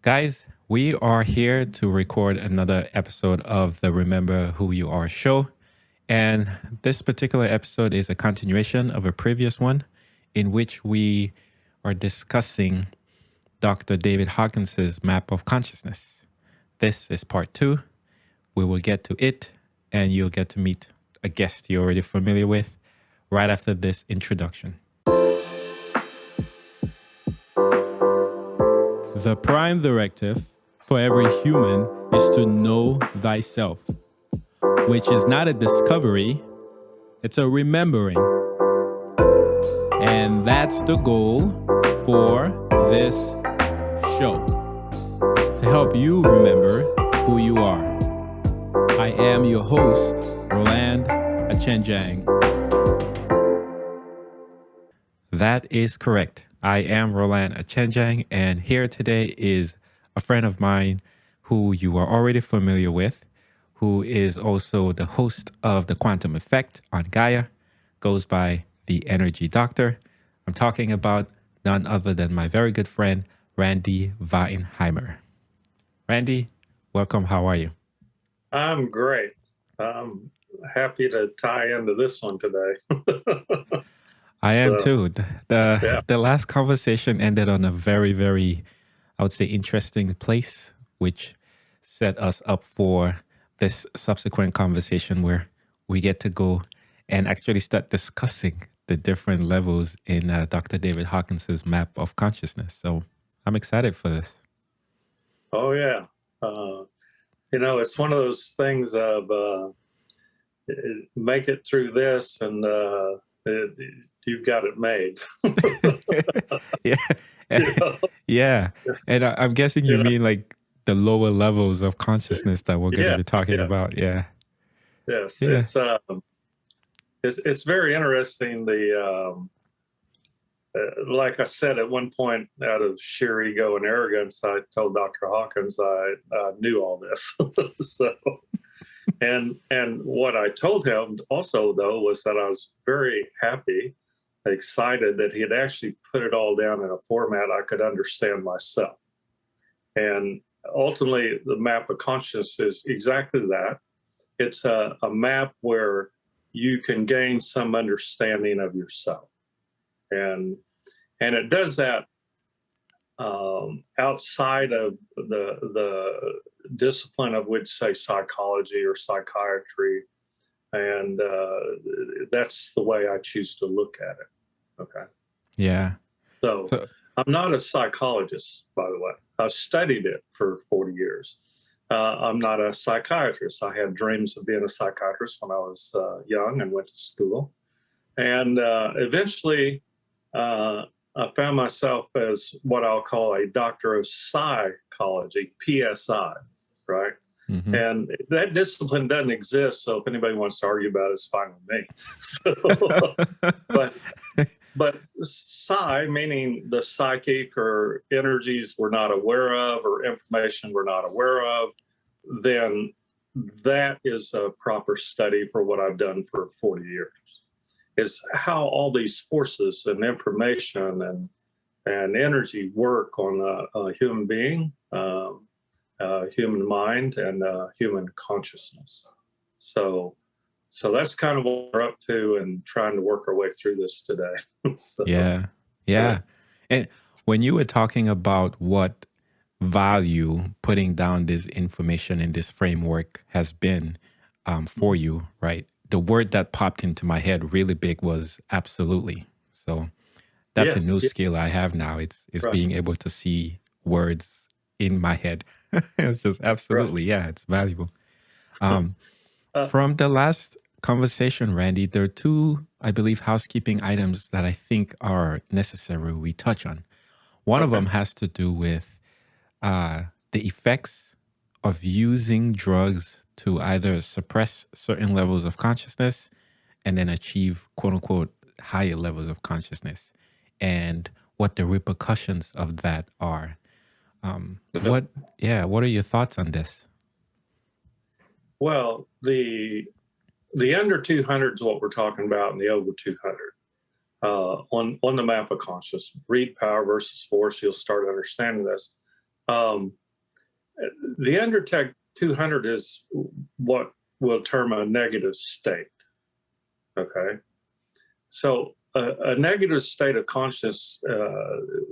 Guys, we are here to record another episode of the Remember Who You Are show. And this particular episode is a continuation of a previous one in which we are discussing Dr. David Hawkins' Map of Consciousness. This is part 2. We will get to it, and you'll get to meet a guest you're already familiar with right after this introduction. The prime directive for every human is to know thyself, which is not a discovery, it's a remembering. And that's the goal for this show, to help you remember who you are. I am your host, Roland Achenjang. That is correct. I am Roland Achenjang, and here today is a friend of mine who you are already familiar with, who is also the host of The Quantum Effect on Gaia, goes by The Energy Doctor. I'm talking about none other than my very good friend, Randy Veitenheimer. Randy, welcome. How are you? I'm great. I'm happy to tie into this one today. I am too. The last conversation ended on a very, very, I would say, interesting place, which set us up for this subsequent conversation where we get to go and actually start discussing the different levels in Dr. David Hawkins' Map of Consciousness. So I'm excited for this. Oh, yeah. It's one of those things of make it through this and you've got it made. Yeah. Yeah. And I'm guessing you mean like the lower levels of consciousness that we're going to be talking about. Yeah. Yes. Yeah. It's very interesting. Like I said, at one point, out of sheer ego and arrogance, I told Dr. Hawkins I knew all this. And what I told him also, though, was that I was very happy, excited that he had actually put it all down in a format I could understand myself. And ultimately, the map of consciousness is exactly that. It's a map where you can gain some understanding of yourself. And it does that outside of the discipline of which, say, psychology or psychiatry. And that's the way I choose to look at it. Okay. Yeah. So I'm not a psychologist, by the way. I've studied it for 40 years. I'm not a psychiatrist. I had dreams of being a psychiatrist when I was young and went to school. And eventually, I found myself as what I'll call a doctor of psychology, PSI, right? Mm-hmm. And that discipline doesn't exist, so if anybody wants to argue about it, it's fine with me. But psi, meaning the psychic or energies we're not aware of or information we're not aware of, then that is a proper study for what I've done for 40 years. Is how all these forces and information and energy work on a human being, human mind, and human consciousness. So that's kind of what we're up to and trying to work our way through this today. Yeah. And when you were talking about what value putting down this information in this framework has been for you, right? The word that popped into my head really big was absolutely. So that's a new skill I have now. It's right. Being able to see words in my head. It's just absolutely, right. Yeah, it's valuable. From the last conversation, Randy, there are 2, I believe, housekeeping items that I think are necessary we touch on. One of them has to do with the effects of using drugs to either suppress certain levels of consciousness and then achieve, quote unquote, higher levels of consciousness, and what the repercussions of that are. What are your thoughts on this? Well, the under 200 is what we're talking about, and the over 200. On the map of consciousness, read Power versus Force, you'll start understanding this. Um, the Undertech 200 is what we'll term a negative state. Okay. So a negative state of consciousness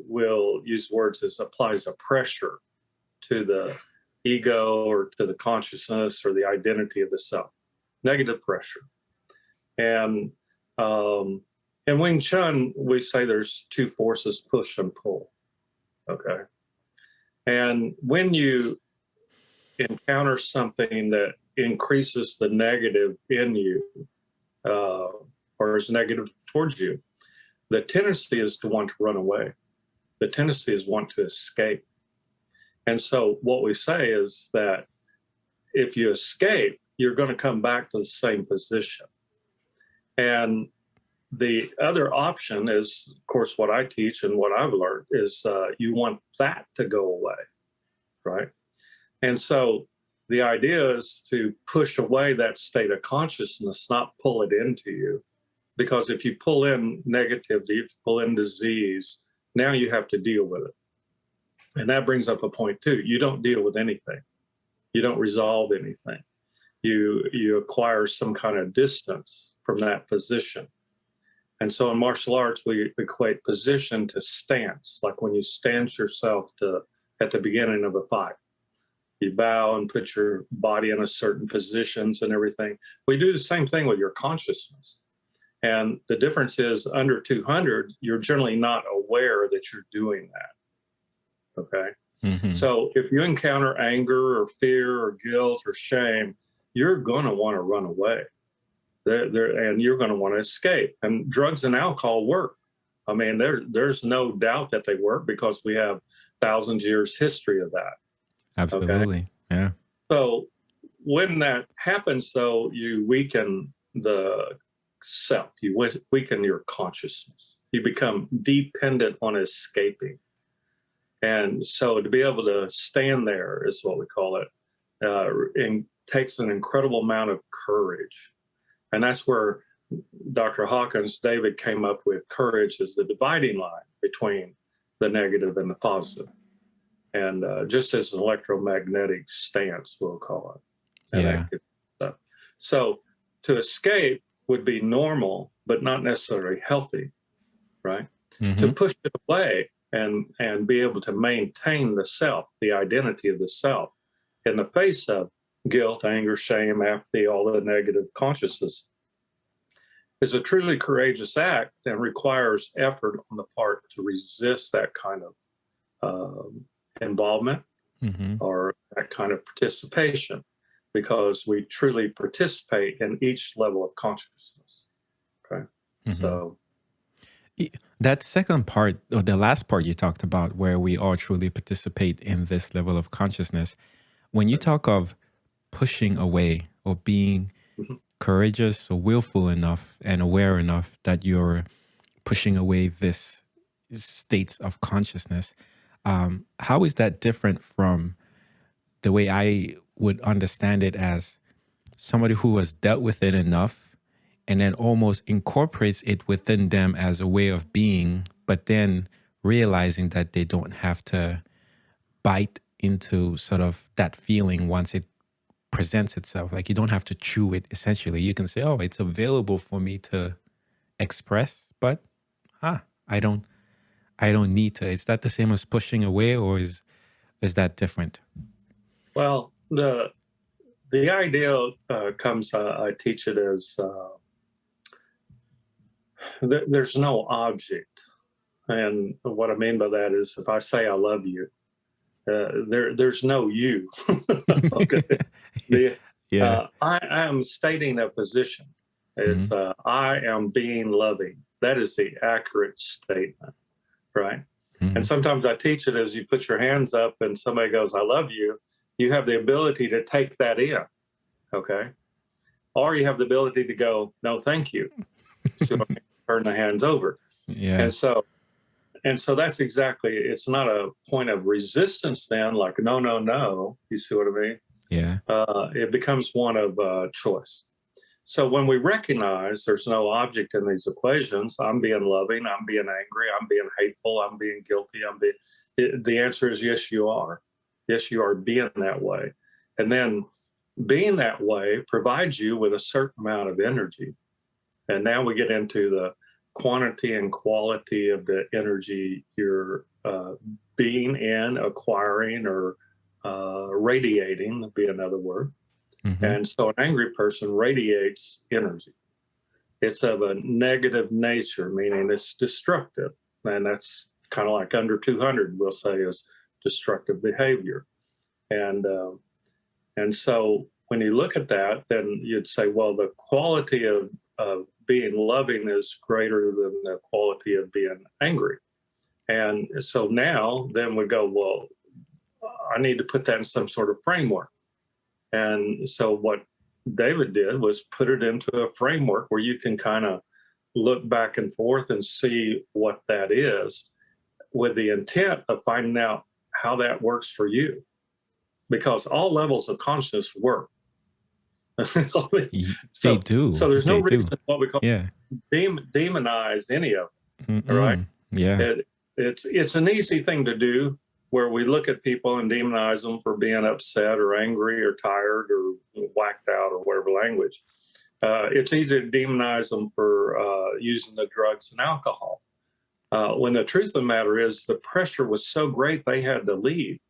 will use words as applies a pressure to the ego or to the consciousness or the identity of the self. Negative pressure. And in Wing Chun, we say there's two forces, push and pull. Okay. And when you encounter something that increases the negative in you, or is negative towards you, the tendency is to want to run away. The tendency is want to escape. And so what we say is that if you escape, you're going to come back to the same position. And the other option is, of course, what I teach and what I've learned is you want that to go away, right? And so the idea is to push away that state of consciousness, not pull it into you. Because if you pull in negativity, if you pull in disease, now you have to deal with it. And that brings up a point too. You don't deal with anything. You don't resolve anything. You acquire some kind of distance from that position. And so in martial arts, we equate position to stance, like when you stance yourself at the beginning of a fight. You bow and put your body in a certain positions and everything. We do the same thing with your consciousness. And the difference is under 200, you're generally not aware that you're doing that. Okay. Mm-hmm. So if you encounter anger or fear or guilt or shame, you're going to want to run away. And you're going to want to escape. And drugs and alcohol work. I mean, there's no doubt that they work because we have thousands of years history of that. Absolutely. Okay? Yeah. So when that happens, though, you weaken the self, you weaken your consciousness. You become dependent on escaping. And so to be able to stand there is what we call it. And takes an incredible amount of courage. And that's where Dr. Hawkins, David, came up with courage as the dividing line between the negative and the positive. And just as an electromagnetic stance, we'll call it. Yeah. So to escape would be normal, but not necessarily healthy, right? Mm-hmm. To push it away and be able to maintain the self, the identity of the self, in the face of guilt, anger, shame, apathy, all the negative consciousness, is a truly courageous act and requires effort on the part to resist that kind of involvement mm-hmm. or that kind of participation, because we truly participate in each level of consciousness. Okay. Mm-hmm. So that second part, or the last part you talked about, where we all truly participate in this level of consciousness, when you talk of pushing away or being mm-hmm. courageous or willful enough and aware enough that you're pushing away this states of consciousness, how is that different from the way I would understand it as somebody who has dealt with it enough and then almost incorporates it within them as a way of being, but then realizing that they don't have to bite into sort of that feeling once it presents itself? Like, you don't have to chew it. Essentially, you can say, oh, it's available for me to express, but I don't need to. Is that the same as pushing away, or is that different? Well, the idea comes, I teach it as there's no object. And what I mean by that is, if I say I love you, there's no you. Okay. I am stating a position. It's mm-hmm. I am being loving. That is the accurate statement, right? Mm-hmm. And sometimes I teach it as you put your hands up and somebody goes, I love you. You have the ability to take that in, okay? Or you have the ability to go, no, thank you. So turn the hands over. Yeah. And so that's exactly, it's not a point of resistance then, like, no, no, no. You see what I mean? Yeah. It becomes one of choice. So when we recognize there's no object in these equations, I'm being loving, I'm being angry, I'm being hateful, I'm being guilty, the answer is yes, you are. Yes, you are being that way. And then being that way provides you with a certain amount of energy. And now we get into the quantity and quality of the energy you're being in, acquiring, or radiating, would be another word. Mm-hmm. And so an angry person radiates energy. It's of a negative nature, meaning it's destructive. And that's kind of like under 200, we'll say, is destructive behavior. And so when you look at that, then you'd say, well, the quality of being loving is greater than the quality of being angry. And so now then we go, well, I need to put that in some sort of framework. And so what David did was put it into a framework where you can kind of look back and forth and see what that is, with the intent of finding out how that works for you. Because all levels of consciousness work. They do. So there's no reason what we call demonize any of it. All right. Yeah. It's an easy thing to do, where we look at people and demonize them for being upset or angry or tired or whacked out or whatever language. It's easy to demonize them for using the drugs and alcohol. When the truth of the matter is, the pressure was so great they had to leave.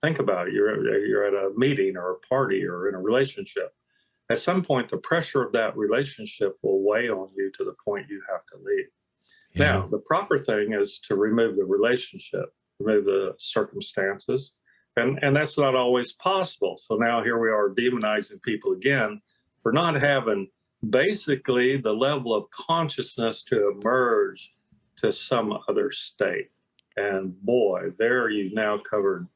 Think about it. You're at a meeting or a party or in a relationship. At some point, the pressure of that relationship will weigh on you to the point you have to leave. Yeah. Now, the proper thing is to remove the relationship, remove the circumstances, and that's not always possible. So now here we are demonizing people again for not having basically the level of consciousness to emerge to some other state. And boy, there you've now covered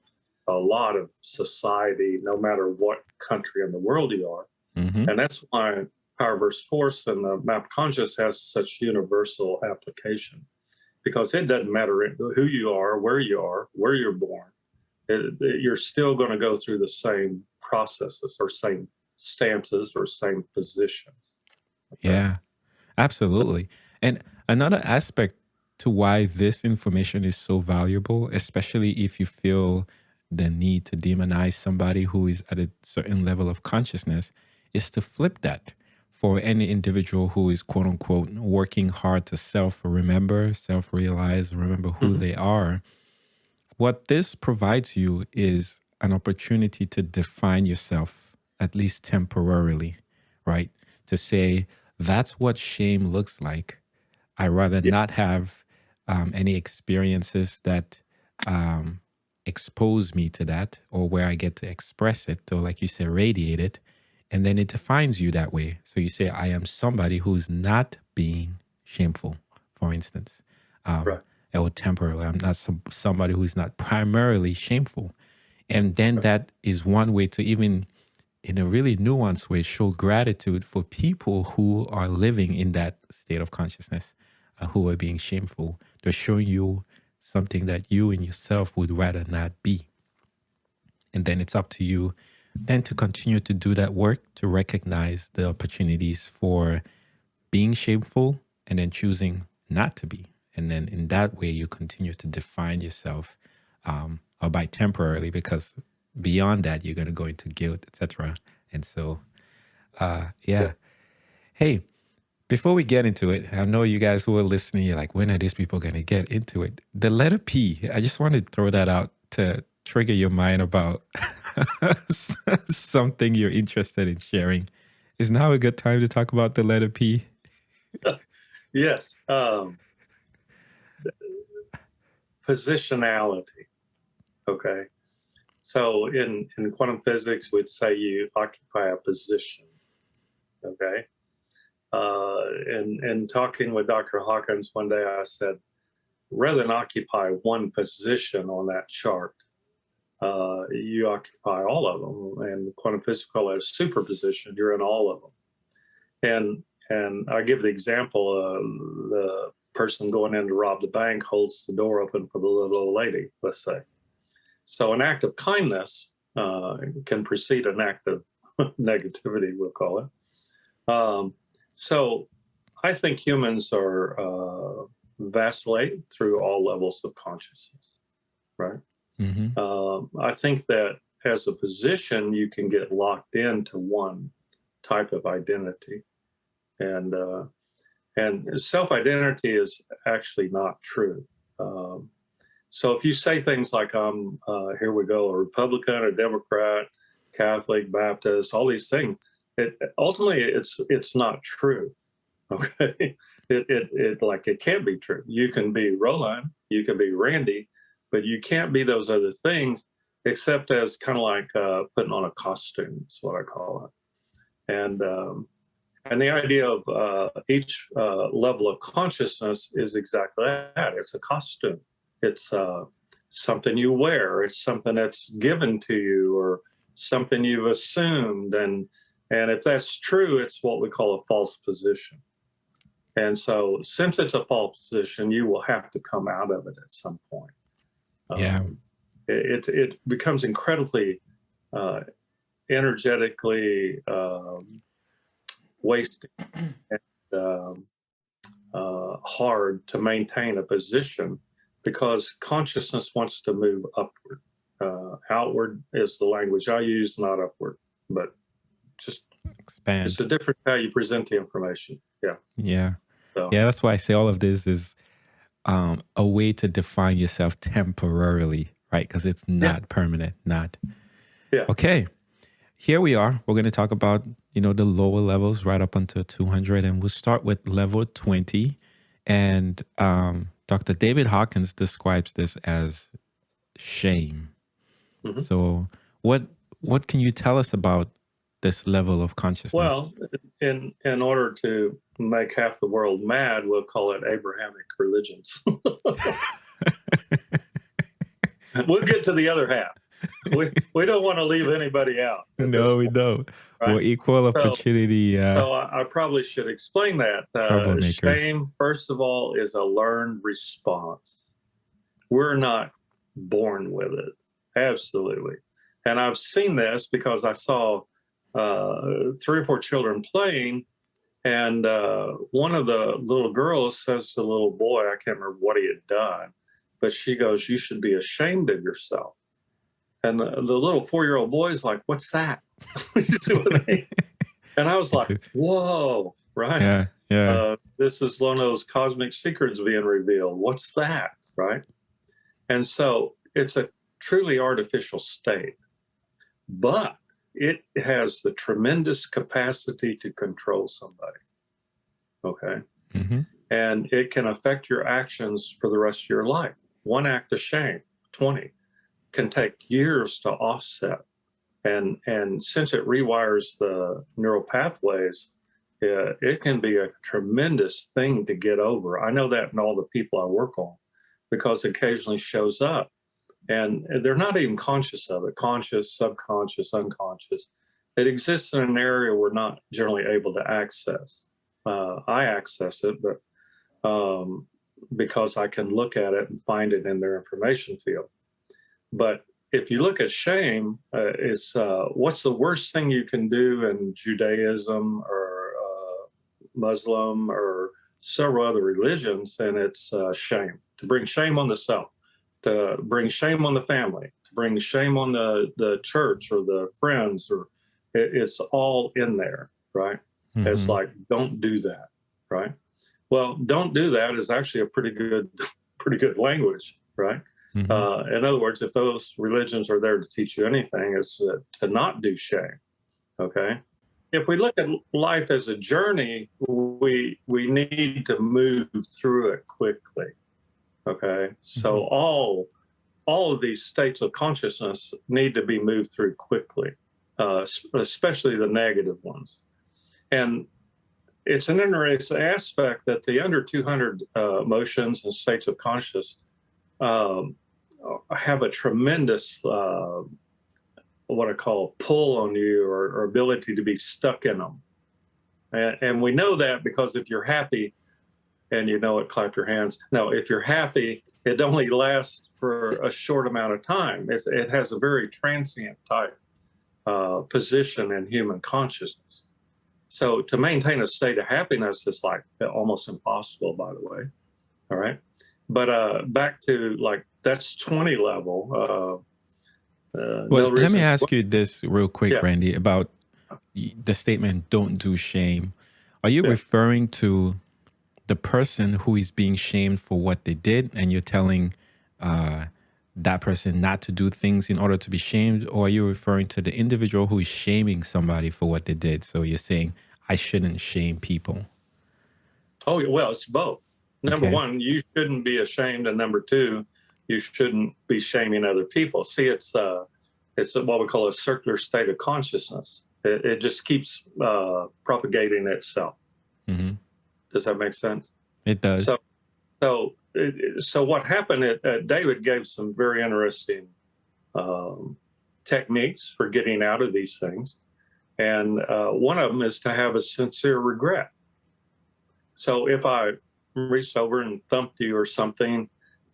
a lot of society, no matter what country in the world you are. Mm-hmm. And that's why Power versus Force and the Map of Consciousness has such universal application, because it doesn't matter who you are, where you're born. You're still going to go through the same processes or same stances or same positions. Okay? Yeah, absolutely. And another aspect to why this information is so valuable, especially if you feel the need to demonize somebody who is at a certain level of consciousness, is to flip that for any individual who is, quote unquote, working hard to self-remember, self-realize, remember who they are. What this provides you is an opportunity to define yourself, at least temporarily, right? To say, that's what shame looks like. I rather not have any experiences that expose me to that, or where I get to express it, or like you say, radiate it. And then it defines you that way. So you say, I am somebody who's not being shameful, for instance, right. Or temporarily. I'm not somebody who's not primarily shameful. And then that is one way to, even in a really nuanced way, show gratitude for people who are living in that state of consciousness, who are being shameful. They're showing you something that you and yourself would rather not be. And then it's up to you then to continue to do that work, to recognize the opportunities for being shameful and then choosing not to be. And then in that way, you continue to define yourself, albeit temporarily, because beyond that, you're going to go into guilt, etc. And so, yeah. Hey, before we get into it, I know you guys who are listening, you're like, when are these people going to get into it? The letter P, I just want to throw that out to trigger your mind about something you're interested in sharing. Is now a good time to talk about the letter P? Yes. Positionality. Okay. So in quantum physics, we'd say you occupy a position. Okay. And talking with Dr. Hawkins one day, I said, rather than occupy one position on that chart, you occupy all of them. And quantum physics call it a superposition. You're in all of them. And I give the example, the person going in to rob the bank holds the door open for the little old lady, let's say. So an act of kindness can precede an act of negativity, we'll call it. So I think humans are vacillate through all levels of consciousness. right? Mm-hmm. I think that as a position, you can get locked into one type of identity, and self-identity is actually not true. Um, so if you say things like here we go, a Republican, a Democrat, Catholic, Baptist, all these things, ultimately it's not true. Okay, it can't be true. You can be Roland, you can be Randy, but you can't be those other things, except as kind of like putting on a costume. Is what I call it. And the idea of each level of consciousness is exactly that. It's a costume. It's something you wear. It's something that's given to you, or something you've assumed. And if that's true, it's what we call a false position. And so, since it's a false position, you will have to come out of it at some point. Yeah. It becomes incredibly energetically wasting and hard to maintain a position, because consciousness wants to move upward. Outward is the language I use, not upward, but just Expand. it's a different how you present the information. Yeah. Yeah. So, Yeah. That's why I say all of this is a way to define yourself temporarily, right? Because it's not permanent. Not. Yeah. Okay. Here we are. We're going to talk about, the lower levels right up until 200. And we'll start with level 20. And Dr. David Hawkins describes this as shame. Mm-hmm. So what can you tell us about this level of consciousness? Well, in order to make half the world mad, we'll call it Abrahamic religions. We'll get to the other half. We don't want to leave anybody out. No, we don't. Right? Well, equal opportunity. So I probably should explain that. Troublemakers. Shame, first of all, is a learned response. We're not born with it. Absolutely. And I've seen this because I saw 3 or 4 children playing, and one of the little girls says to the little boy, I can't remember what he had done, but she goes, "You should be ashamed of yourself." And the little 4-year-old boy's like, "What's that?" You see what I mean? And I was like, whoa, right? Yeah. This is one of those cosmic secrets being revealed. What's that, right? And so it's a truly artificial state, but it has the tremendous capacity to control somebody, okay? Mm-hmm. And it can affect your actions for the rest of your life. One act of shame, 20, can take years to offset. And since it rewires the neural pathways, it can be a tremendous thing to get over. I know that in all the people I work on, because it occasionally shows up. And they're not even conscious of it, conscious, subconscious, unconscious. It exists in an area we're not generally able to access. I access it, but because I can look at it and find it in their information field. But if you look at shame, it's what's the worst thing you can do in Judaism or Muslim or several other religions, and it's shame. To bring shame on the self, to bring shame on the family, to bring shame on the church or the friends, or it's all in there, right? Mm-hmm. It's like, don't do that, right? Well, don't do that is actually a pretty good language, right? Mm-hmm. In other words, if those religions are there to teach you anything, it's to not do shame, okay? If we look at life as a journey, we need to move through it quickly, okay? Mm-hmm. So all of these states of consciousness need to be moved through quickly, especially the negative ones. And it's an interesting aspect that the under 200 emotions and states of consciousness have a tremendous, what I call pull on you, or ability to be stuck in them. And we know that because if you're happy, and you know it, clap your hands. No, if you're happy, it only lasts for a short amount of time. It has a very transient type position in human consciousness. So to maintain a state of happiness is like almost impossible, by the way. All right. But back to like that's 20 level. Well, No let me reason. ask you this real quick, Yeah, Randy, about the statement "don't do shame." Are you yeah. referring to the person who is being shamed for what they did, and you're telling uh, that person not to do things in order to be shamed, or are you referring to the individual who is shaming somebody for what they did? So you're saying I shouldn't shame people. Oh, well, it's both. Number Okay. one, you shouldn't be ashamed, and number two, you shouldn't be shaming other people. See, it's what we call a circular state of consciousness. It just keeps propagating itself. Hmm. Does that make sense? It does. So, so what happened? David gave some very interesting techniques for getting out of these things, and one of them is to have a sincere regret. So if I reached over and thumped you or something,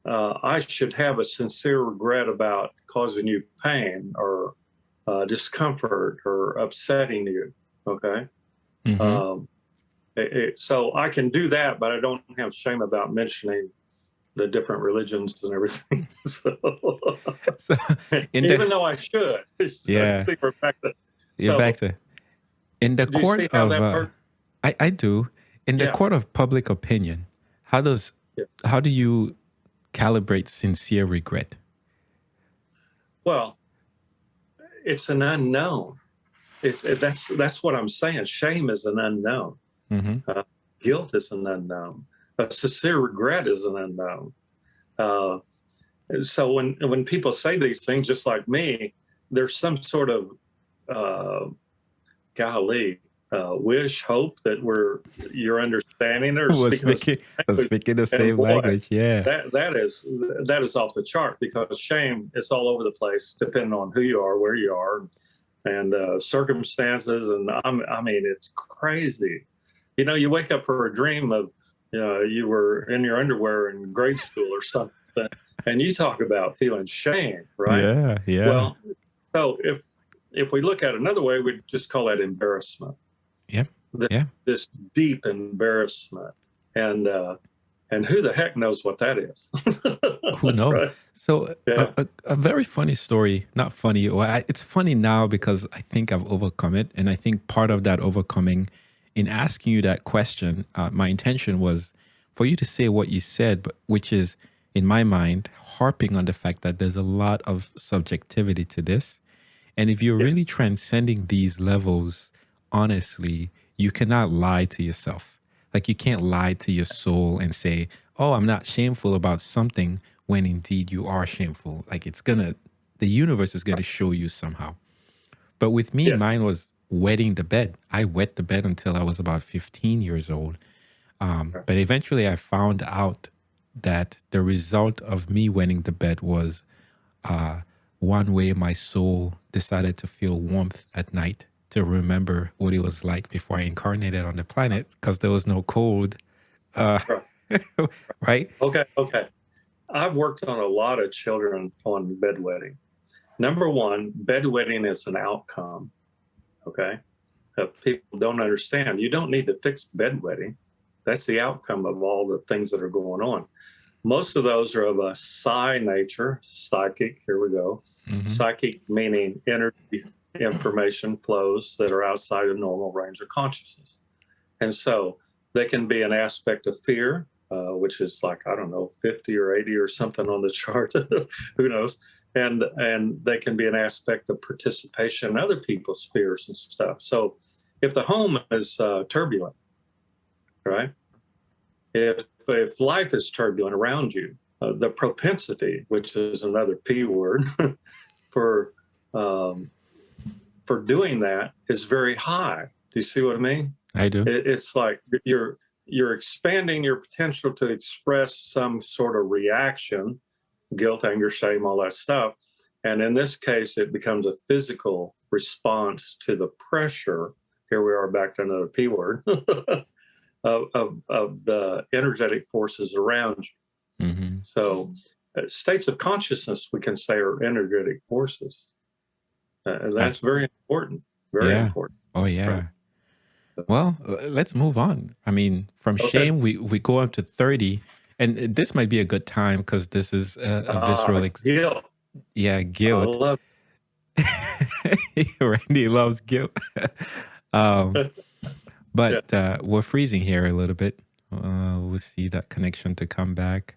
I should have a sincere regret about causing you pain or discomfort or upsetting you. Okay. Hmm. Um, so I can do that, but I don't have shame about mentioning the different religions and everything. So, So in even the though I should, yeah, see, we're back to, you're so back to in the do you court see how of that works? I do in the Yeah. court of public opinion. Yeah. How do you calibrate sincere regret? Well, it's an unknown. That's what I'm saying. Shame is an unknown. Hmm. Guilt is an unknown. A sincere regret is an unknown. Uh, so when people say these things, just like me, there's some sort of golly wish, hope that you're understanding or was speaking the same language. speaking the And same boy, language. Yeah. that is off the chart, because shame is all over the place, depending on who you are, where you are, and circumstances. And I mean, it's crazy. You know, you wake up for a dream of, you were in your underwear in grade school or something, and you talk about feeling shame, right? Yeah. Yeah. Well, so if we look at it another way, we just call that embarrassment. Yeah. This, Yeah. this deep embarrassment, and who the heck knows what that is? Who knows? Right? So Yeah. a very funny story, not funny, it's funny now because I think I've overcome it. And I think part of that overcoming in asking you that question, my intention was for you to say what you said, but which is in my mind, harping on the fact that there's a lot of subjectivity to this. And if you're Yes. really transcending these levels, honestly, you cannot lie to yourself. Like you can't lie to your soul and say, oh, I'm not shameful about something when indeed you are shameful. Like the universe is going to show you somehow. But with me, Yes. mine was wetting the bed. I wet the bed until I was about 15 years old. But eventually I found out that the result of me wetting the bed was one way my soul decided to feel warmth at night, to remember what it was like before I incarnated on the planet, because there was no cold. Right? Okay. I've worked on a lot of children on bedwetting. Number one, bedwetting is an outcome. Okay. People don't understand. You don't need to fix bedwetting. That's the outcome of all the things that are going on. Most of those are of a psi nature, psychic. Here we go. Mhm. Psychic meaning energy information flows that are outside of normal range of consciousness. And so they can be an aspect of fear, which is like, I don't know, 50 or 80 or something on the chart. Who knows? And they can be an aspect of participation in other people's fears and stuff. So if the home is turbulent, right? If life is turbulent around you, the propensity, which is another P word, for doing that is very high. Do you see what I mean? I do. It's like you're expanding your potential to express some sort of reaction, guilt, anger, shame, all that stuff. And in this case, it becomes a physical response to the pressure. Here we are back to another P word. Of the energetic forces around you. Mm-hmm. So states of consciousness, we can say, are energetic forces. And that's very important. Very important. Oh, yeah. Right. Well, let's move on. I mean, from Okay. shame, we go up to 30. And this might be a good time because this is a visceral, Guilt. I guilt. love Randy loves guilt. it. But we're freezing here a little bit. We'll see that connection to come back.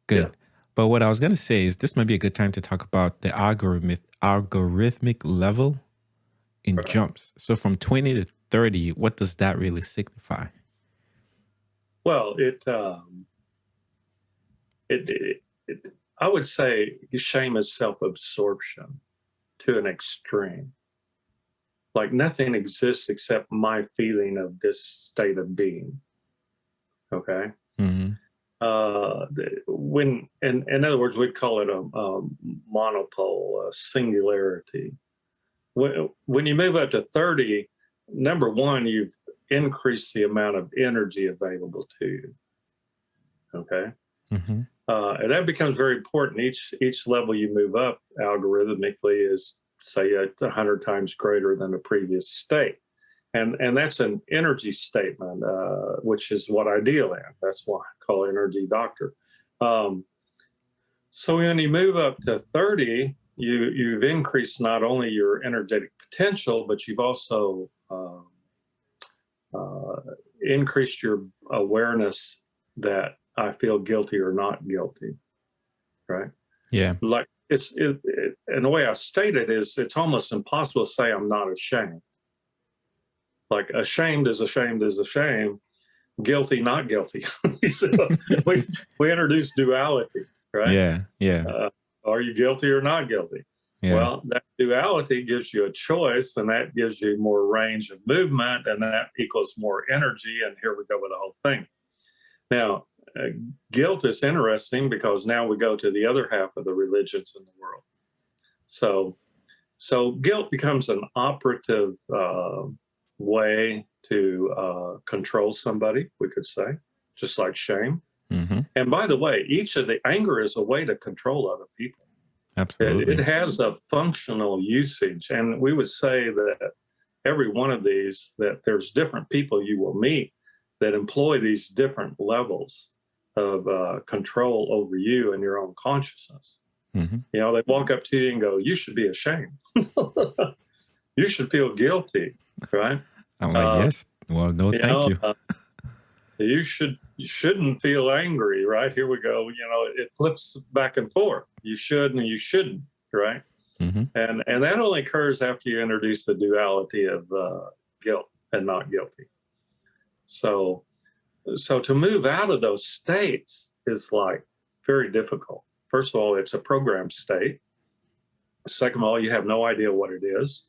Good. Yeah. But what I was going to say is this might be a good time to talk about the algorithmic level in Right. jumps. So from 20 to 30, what does that really signify? Well, I would say shame is self-absorption to an extreme. Like nothing exists except my feeling of this state of being. Okay. Mm-hmm. When, in other words, we'd call it a monopole, a singularity. When you move up to 30, number one, you've increased the amount of energy available to you. Okay. Mm-hmm. And that becomes very important. Each level you move up algorithmically is, say, 100 times greater than the previous state. And that's an energy statement, which is what I deal in. That's why I call energy doctor. So when you move up to 30, you've increased not only your energetic potential, but you've also increased your awareness that I feel guilty or not guilty, right? Yeah. Like and the way I state it is, it's almost impossible to say I'm not ashamed. Like ashamed is ashamed is ashamed, guilty not guilty. So we introduce duality, right? Yeah. Yeah. Are you guilty or not guilty? Yeah. Well, that duality gives you a choice, and that gives you more range of movement, and that equals more energy. And here we go with the whole thing. Now, guilt is interesting because now we go to the other half of the religions in the world. So guilt becomes an operative way to control somebody, we could say, just like shame. Mm-hmm. And by the way, each of the anger is a way to control other people. Absolutely. It has a functional usage. And we would say that every one of these, that there's different people you will meet that employ these different levels of control over you and your own consciousness. Mm-hmm. You know, they walk up to you and go, you should be ashamed. You should feel guilty, right? I'm like, yes. Well, no, thank you. You shouldn't feel angry, right? Here we go. You know, it flips back and forth. You should and you shouldn't, right? Mm-hmm. And that only occurs after you introduce the duality of guilt and not guilty. So to move out of those states is like very difficult. First of all, it's a programmed state. Second of all, you have no idea what it is.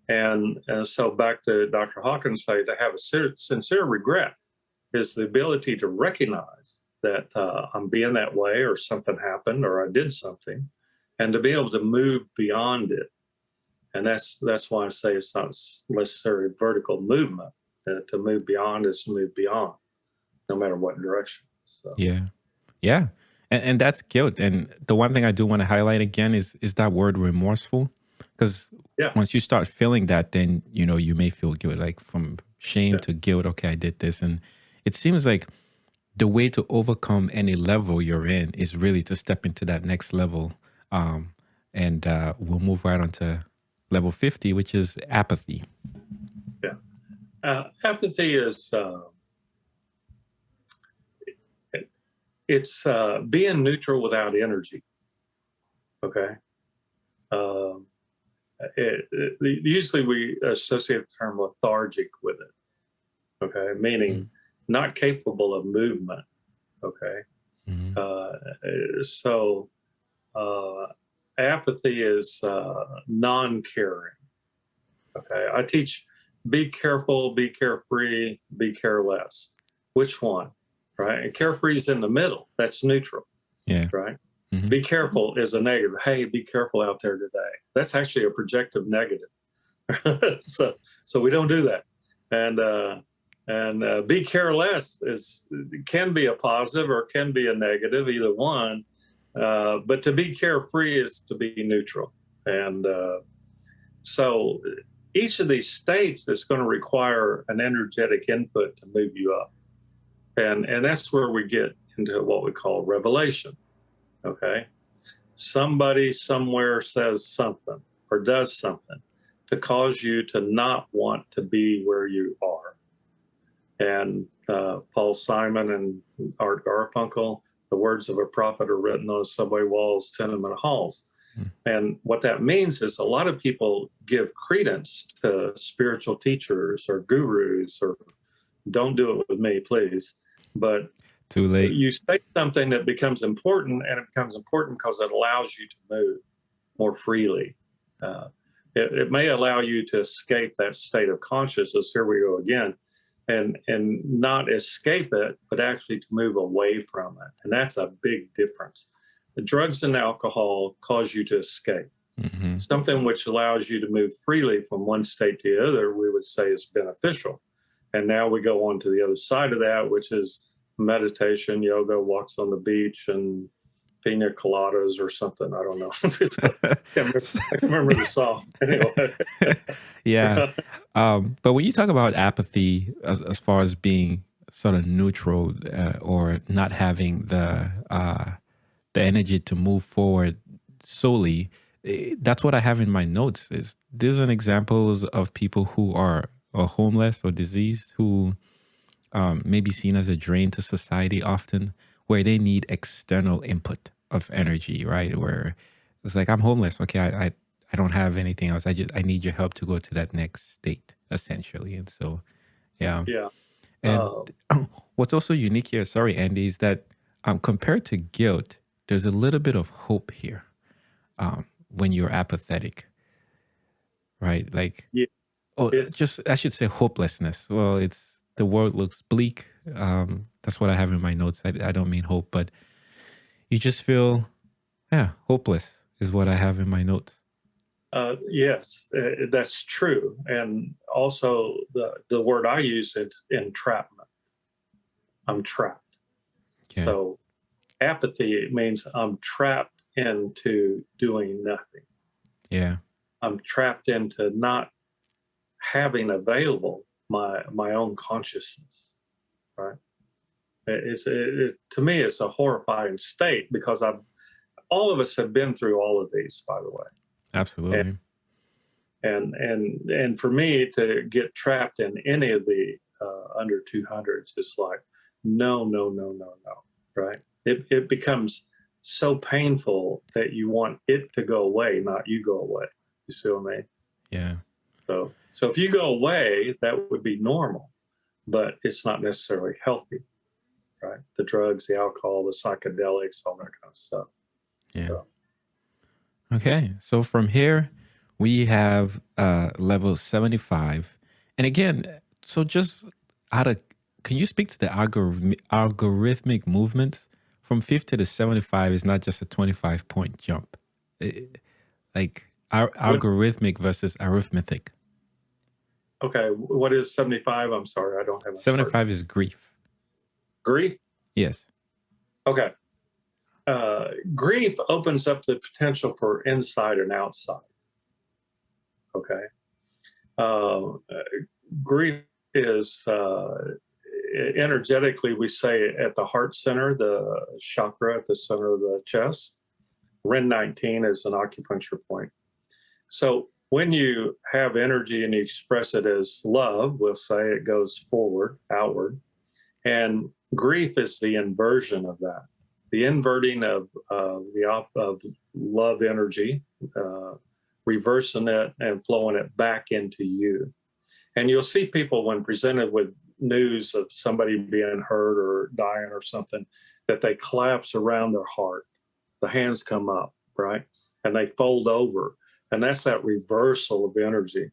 And so back to Dr. Hawkins' say, to have a sincere regret is the ability to recognize that I'm being that way, or something happened, or I did something, and to be able to move beyond it. And that's why I say it's not necessarily vertical movement. To move beyond is to move beyond, no matter what direction. So. Yeah. And that's guilt. And the one thing I do want to highlight again is that word remorseful. Because once you start feeling that, then, you know, you may feel guilt, like from shame to guilt. Okay, I did this. And it seems like the way to overcome any level you're in is really to step into that next level. And we'll move right on to level 50, which is apathy. Yeah. Apathy is, it's being neutral without energy. Okay. Usually we associate the term lethargic with it. Okay. Meaning not capable of movement. Okay. Mm-hmm. So apathy is non-caring. Okay. I teach be careful, be carefree, be careless. Which one? Right. And carefree is in the middle. That's neutral. Yeah. Right. Mm-hmm. Be careful is a negative. Hey, be careful out there today. That's actually a projective negative. So we don't do that. And be careless can be a positive or can be a negative, either one. But to be carefree is to be neutral. And so each of these states is going to require an energetic input to move you up. And that's where we get into what we call revelation. Okay. Somebody somewhere says something or does something to cause you to not want to be where you are. And Paul Simon and Art Garfunkel, the words of a prophet are written on subway walls, tenement halls. And what that means is a lot of people give credence to spiritual teachers or gurus, or don't do it with me, please. But too late. You say something that becomes important, and it becomes important because it allows you to move more freely. It may allow you to escape that state of consciousness. Here we go again. And not escape it, but actually to move away from it. And that's a big difference. The drugs and alcohol cause you to escape. Mm-hmm. Something which allows you to move freely from one state to the other, we would say is beneficial. And now we go on to the other side of that, which is meditation, yoga, walks on the beach, and pina coladas or something. I don't know. I can remember the song. Anyway. Yeah. But when you talk about apathy, as far as being sort of neutral or not having the energy to move forward solely, that's what I have in my notes. Is these are examples of people who are homeless or diseased, who may be seen as a drain to society often, where they need external input of energy, right? Where it's like, I'm homeless. Okay, I don't have anything else. I need your help to go to that next state, essentially. And so, yeah. Yeah. And what's also unique here, sorry, Andy, is that compared to guilt, there's a little bit of hope here when you're apathetic, right? Like, yeah. I should say hopelessness. Well, the world looks bleak. That's what I have in my notes. I don't mean hope, but you just feel, hopeless is what I have in my notes. Yes, that's true. And also the word I use is entrapment. I'm trapped. Okay. So apathy means I'm trapped into doing nothing. Yeah. I'm trapped into not having available my own consciousness, right? To me, it's a horrifying state, because all of us have been through all of these, by the way. Absolutely. And for me to get trapped in any of the under 200s, it's like, no, right? It becomes so painful that you want it to go away, not you go away. You see what I mean? Yeah. So if you go away, that would be normal, but it's not necessarily healthy, right? The drugs, the alcohol, the psychedelics, all that kind of stuff. Yeah. So. Okay. So from here, we have level 75. And again, so just can you speak to the algorithmic movements? From 50 to 75 is not just a 25-point jump. Algorithmic versus arithmetic. Okay, what is 75? I'm sorry, I don't have it. 75 is grief. Grief? Yes. Okay. Grief opens up the potential for inside and outside. Okay. Grief is energetically, we say, at the heart center, the chakra at the center of the chest. Ren 19 is an acupuncture point. So when you have energy and you express it as love, we'll say it goes forward, outward. And grief is the inversion of that, the inverting of love energy, reversing it and flowing it back into you. And you'll see people, when presented with news of somebody being hurt or dying or something, that they collapse around their heart. The hands come up, right? And they fold over. And that's that reversal of energy.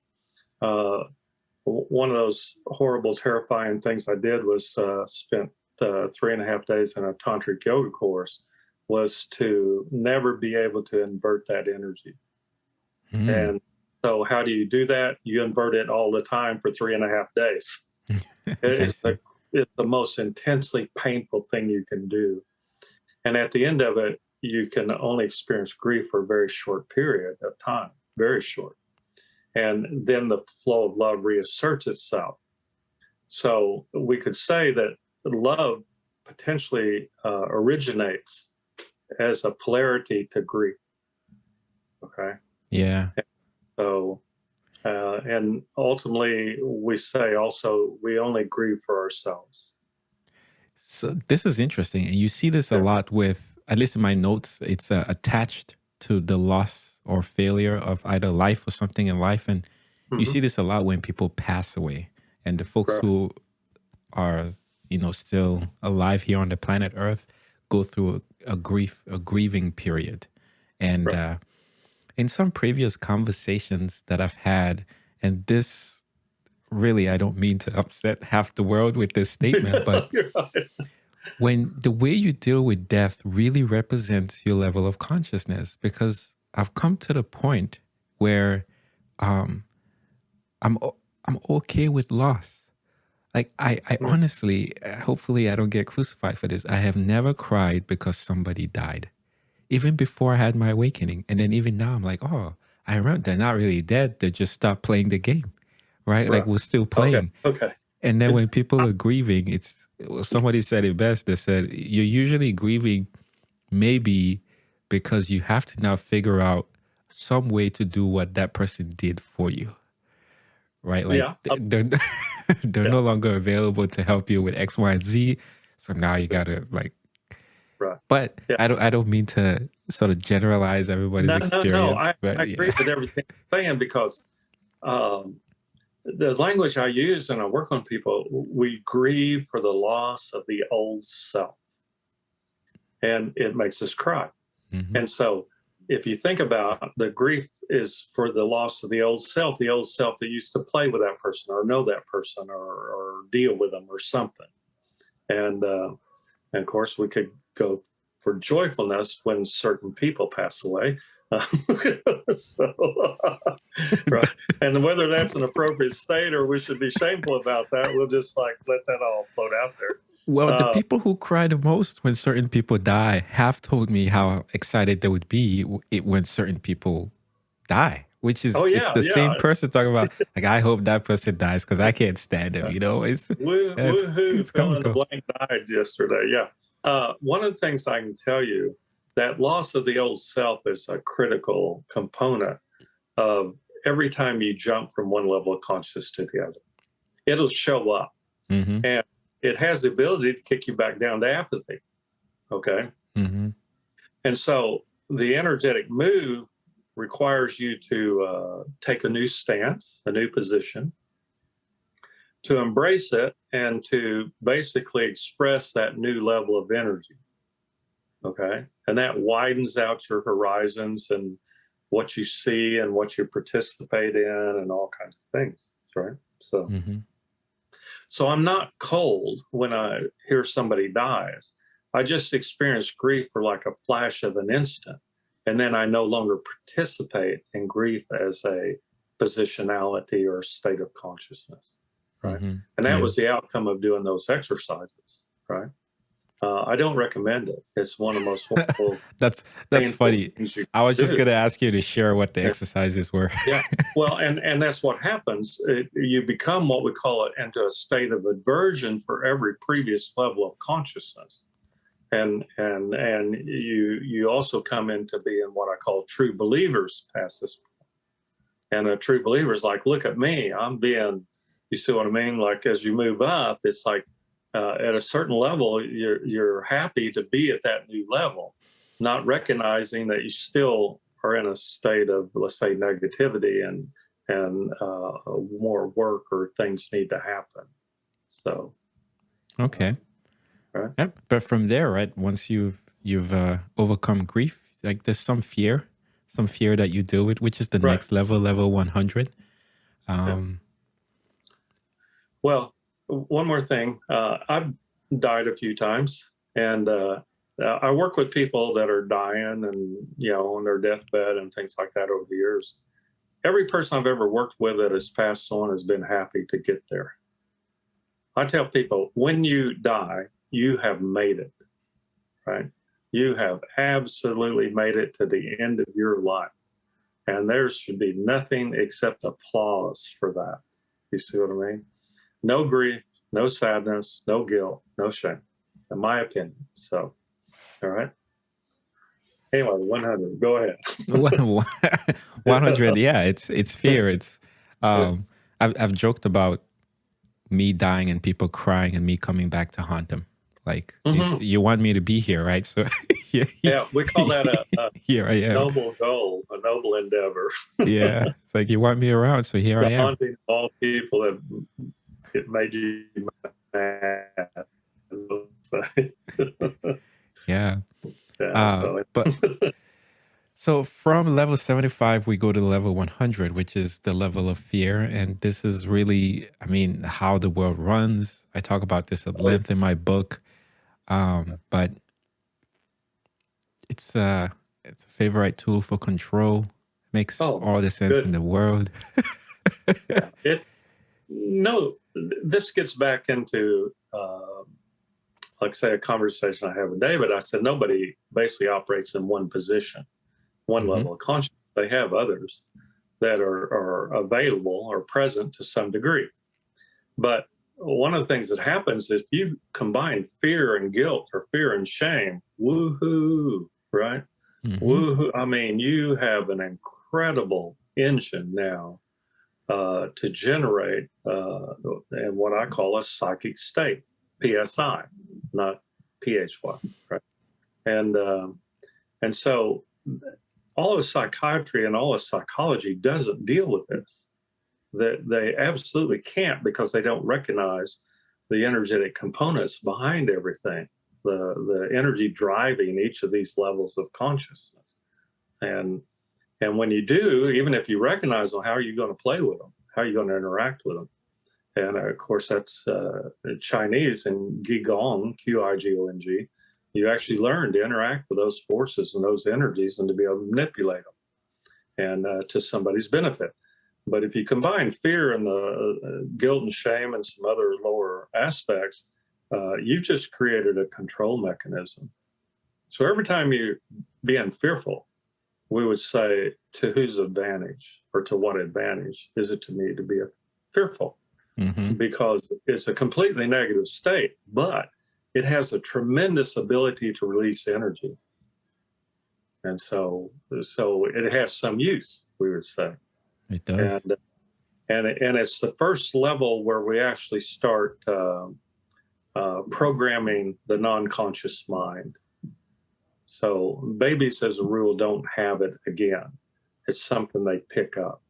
One of those horrible, terrifying things I did was spent 3.5 days in a tantric yoga course, was to never be able to invert that energy. And so how do you do that? You invert it all the time for 3.5 days. It's the most intensely painful thing you can do. And at the end of it, you can only experience grief for a very short period of time, very short. And then the flow of love reasserts itself. So we could say that love potentially originates as a polarity to grief. Okay. Yeah. So, and ultimately, we say also we only grieve for ourselves. So this is interesting. And you see this a Yeah. lot with, at least in my notes, it's attached to the loss or failure of either life or something in life. And you Mm-hmm. see this a lot when people pass away. And the folks Right. who are, still alive here on the planet Earth go through a grieving period. And Right. in some previous conversations that I've had, and this really, I don't mean to upset half the world with this statement, but You're right. when the way you deal with death really represents your level of consciousness, because I've come to the point where um, I'm okay with loss. Like I Mm. honestly, hopefully I don't get crucified for this. I have never cried because somebody died, even before I had my awakening. And then even now I'm like, oh, I remember they're not really dead. They just stopped playing the game, right? Like Right. we're still Okay. playing. Okay. And then It- when people are grieving, somebody said it best. They said, you're usually grieving maybe because you have to now figure out some way to do what that person did for you, right? Like yeah. they're, they're Yeah. no longer available to help you with X, Y, and Z. So now you gotta like, Right. but Yeah. I don't mean to sort of generalize everybody's No. No. No. experience, I but agree yeah. with everything you're saying because um, the language I use when I work on people, we grieve for the loss of the old self, and it makes us cry. Hmm. And so, if you think about the grief is for the loss of the old self that used to play with that person or know that person or deal with them or something. And of course, we could go for joyfulness when certain people pass away. So, right. And whether that's an appropriate state or we should be shameful about that, we'll just like let that all float out there. Well, the Uh, people who cry the most when certain people die have told me how excited they would be when certain people die, which oh, is, it's yeah, the same yeah. person talking about, like, I hope that person dies because I can't stand them, Woohoo, it's fill in the comical. blank died yesterday. Yeah. One of the things I can tell you that loss of the old self is a critical component of every time you jump from one level of consciousness to the other. It'll show up Mm-hmm. and it has the ability to kick you back down to apathy. Okay. Mm-hmm. And so the energetic move requires you to take a new stance, a new position, to embrace it and to basically express that new level of energy. Okay. And that widens out your horizons and what you see and what you participate in and all kinds of things. Right. Mm-hmm. So I'm not cold when I hear somebody dies. I just experience grief for like a flash of an instant. And then I no longer participate in grief as a positionality or state of consciousness. Right. Mm-hmm. And that Yeah. was the outcome of doing those exercises. Right. I don't recommend it. It's one of the most horrible, That's painful funny. things you I was can just do. gonna ask you to share what the Yeah. exercises were. Yeah. Well, and that's what happens. You become what we call it into a state of aversion for every previous level of consciousness. And you also come into being what I call true believers past this point. And a true believer is like, look at me, I'm being, you see what I mean? Like as you move up, it's like at a certain level, you're happy to be at that new level, not recognizing that you still are in a state of, let's say, negativity and more work or things need to happen. So, Okay. right. Yep. But from there, right, once you've overcome grief, like there's some fear that you deal with, which is the Right. next level 100. Yeah. Well, one more thing. I've died a few times, and I work with people that are dying and on their deathbed and things like that over the years. Every person I've ever worked with that has passed on has been happy to get there. I tell people, when you die, you have made it, right? You have absolutely made it to the end of your life. And there should be nothing except applause for that. You see what I mean? No grief, no sadness, no guilt, no shame. in my opinion. So, all right. Anyway, 100. Go ahead. 100. Yeah, it's fear. It's I've joked about me dying and people crying and me coming back to haunt them. Like you want me to be here, right? So yeah, we call that a here I am. Noble goal, a noble endeavor. Yeah, it's like you want me around, so here I am. Haunting all people that it made you mad. Yeah. Yeah. But so from level 75, we go to level 100, which is the level of fear. And this is really, I mean, how the world runs. I talk about this at length in my book. But it's a favorite tool for control. Makes all the sense in the world. Yeah. This gets back into, like say, a conversation I have with David. I said, nobody basically operates in one position, one level of consciousness. They have others that are available or present to some degree. But one of the things that happens is you combine fear and guilt or fear and shame, woohoo, right? Woohoo. I mean, you have an incredible engine now to generate and what I call a psychic state, PSI, not PHY, right? And so all of psychiatry and all of psychology doesn't deal with this. They absolutely can't, because they don't recognize the energetic components behind everything, the energy driving each of these levels of consciousness. And when you do, even if you recognize them, how are you going to play with them? How are you going to interact with them? And of course, that's Chinese and Qigong, Qigong. You actually learn to interact with those forces and those energies and to be able to manipulate them and to somebody's benefit. But if you combine fear and the guilt and shame and some other lower aspects, you've just created a control mechanism. So every time you're being fearful, we would say, to whose advantage or to what advantage is it to me to be fearful? Because it's a completely negative state, but it has a tremendous ability to release energy. And so it has some use, we would say. It does. And it's the first level where we actually start programming the non-conscious mind. So babies, as a rule, don't have it again. It's something they pick up.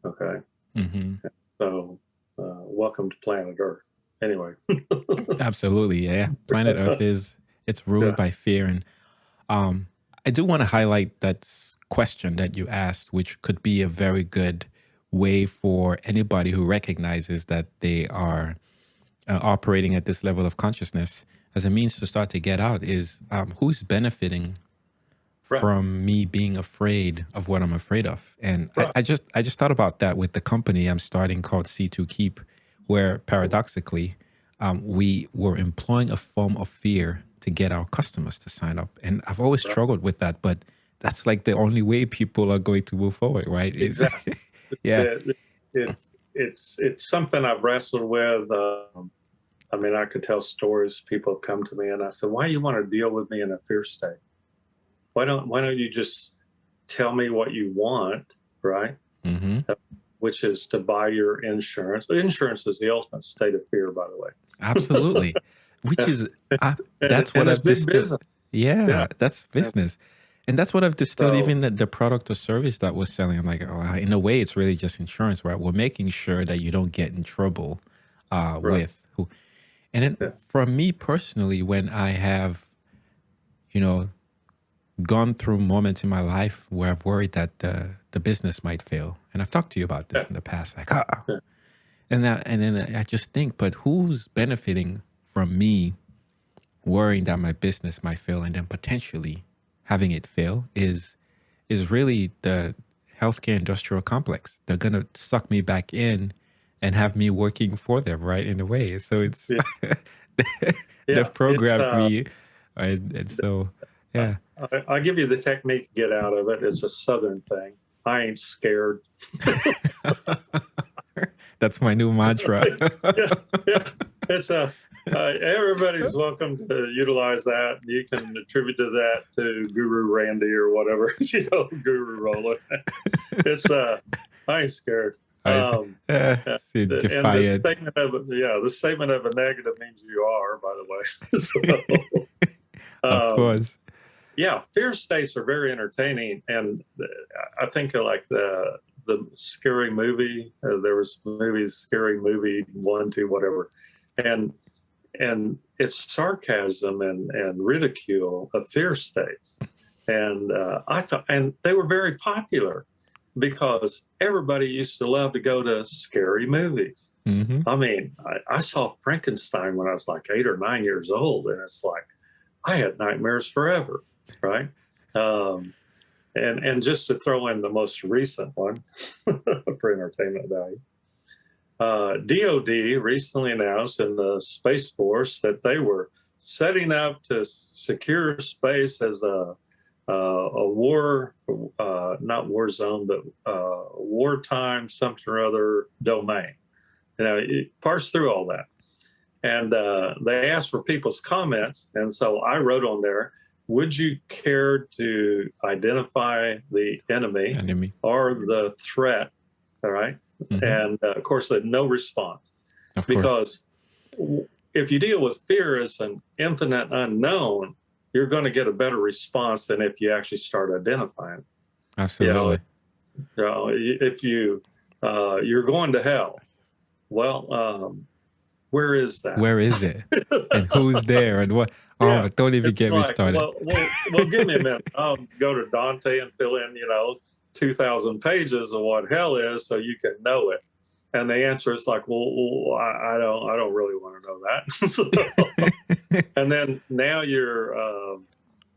Okay. So welcome to planet Earth. Anyway. Absolutely. Yeah. Planet Earth it's ruled by fear. And I do want to highlight that question that you asked, which could be a very good way for anybody who recognizes that they are operating at this level of consciousness as a means to start to get out is who's benefiting from me being afraid of what I'm afraid of. And I just thought about that with the company I'm starting called C2 Keep, where paradoxically we were employing a form of fear to get our customers to sign up. And I've always struggled with that, but that's like the only way people are going to move forward, right? Exactly. It's something I've wrestled with. I mean, I could tell stories. People come to me and I said, why do you want to deal with me in a fear state? Why don't you just tell me what you want, right? Which is to buy your insurance. Insurance is the ultimate state of fear, by the way. Absolutely. Which is, that's what I've distilled. Yeah, that's business. And that's what I've distilled, even the product or service that we're selling. I'm like, oh, in a way, it's really just insurance, right? We're making sure that you don't get in trouble with who. And then for me personally, when I have, gone through moments in my life where I've worried that the business might fail. And I've talked to you about this in the past, like, and then I just think, but who's benefiting from me worrying that my business might fail and then potentially having it fail is really the healthcare industrial complex. They're going to suck me back in and have me working for them, right, in a way. So it's, they've programmed me. And so, yeah. I'll give you the technique to get out of it. It's a Southern thing. I ain't scared. That's my new mantra. It's Everybody's welcome to utilize that. You can attribute to that to Guru Randy or whatever, Guru Roland. It's I ain't scared. See, And the defiant. statement of a negative means you are, by the way. Of course. Yeah, fear states are very entertaining, and I think like the scary movie. There was movies, scary movie 1, 2, whatever, and it's sarcasm and ridicule of fear states, and I thought, and they were very popular because everybody used to love to go to scary movies. Mm-hmm. I mean, I saw Frankenstein when I was like 8 or 9 years old, and it's like I had nightmares forever, right? And just to throw in the most recent one for entertainment value, DOD recently announced in the Space Force that they were setting up to secure space as a war, not war zone, but wartime something or other domain. It parsed through all that. And they asked for people's comments. And so I wrote on there, would you care to identify the enemy or the threat? All right. Mm-hmm. And of course, no response. Of because if you deal with fear as an infinite unknown, you're going to get a better response than if you actually start identifying. Absolutely. If you're going to hell, well, where is that? Where is it? And who's there? And what? Oh, don't even get me started. Well, give me a minute. I'll go to Dante and fill in, 2,000 pages of what hell is, so you can know it. And the answer is like, well, I don't really want to know that. And then now you're,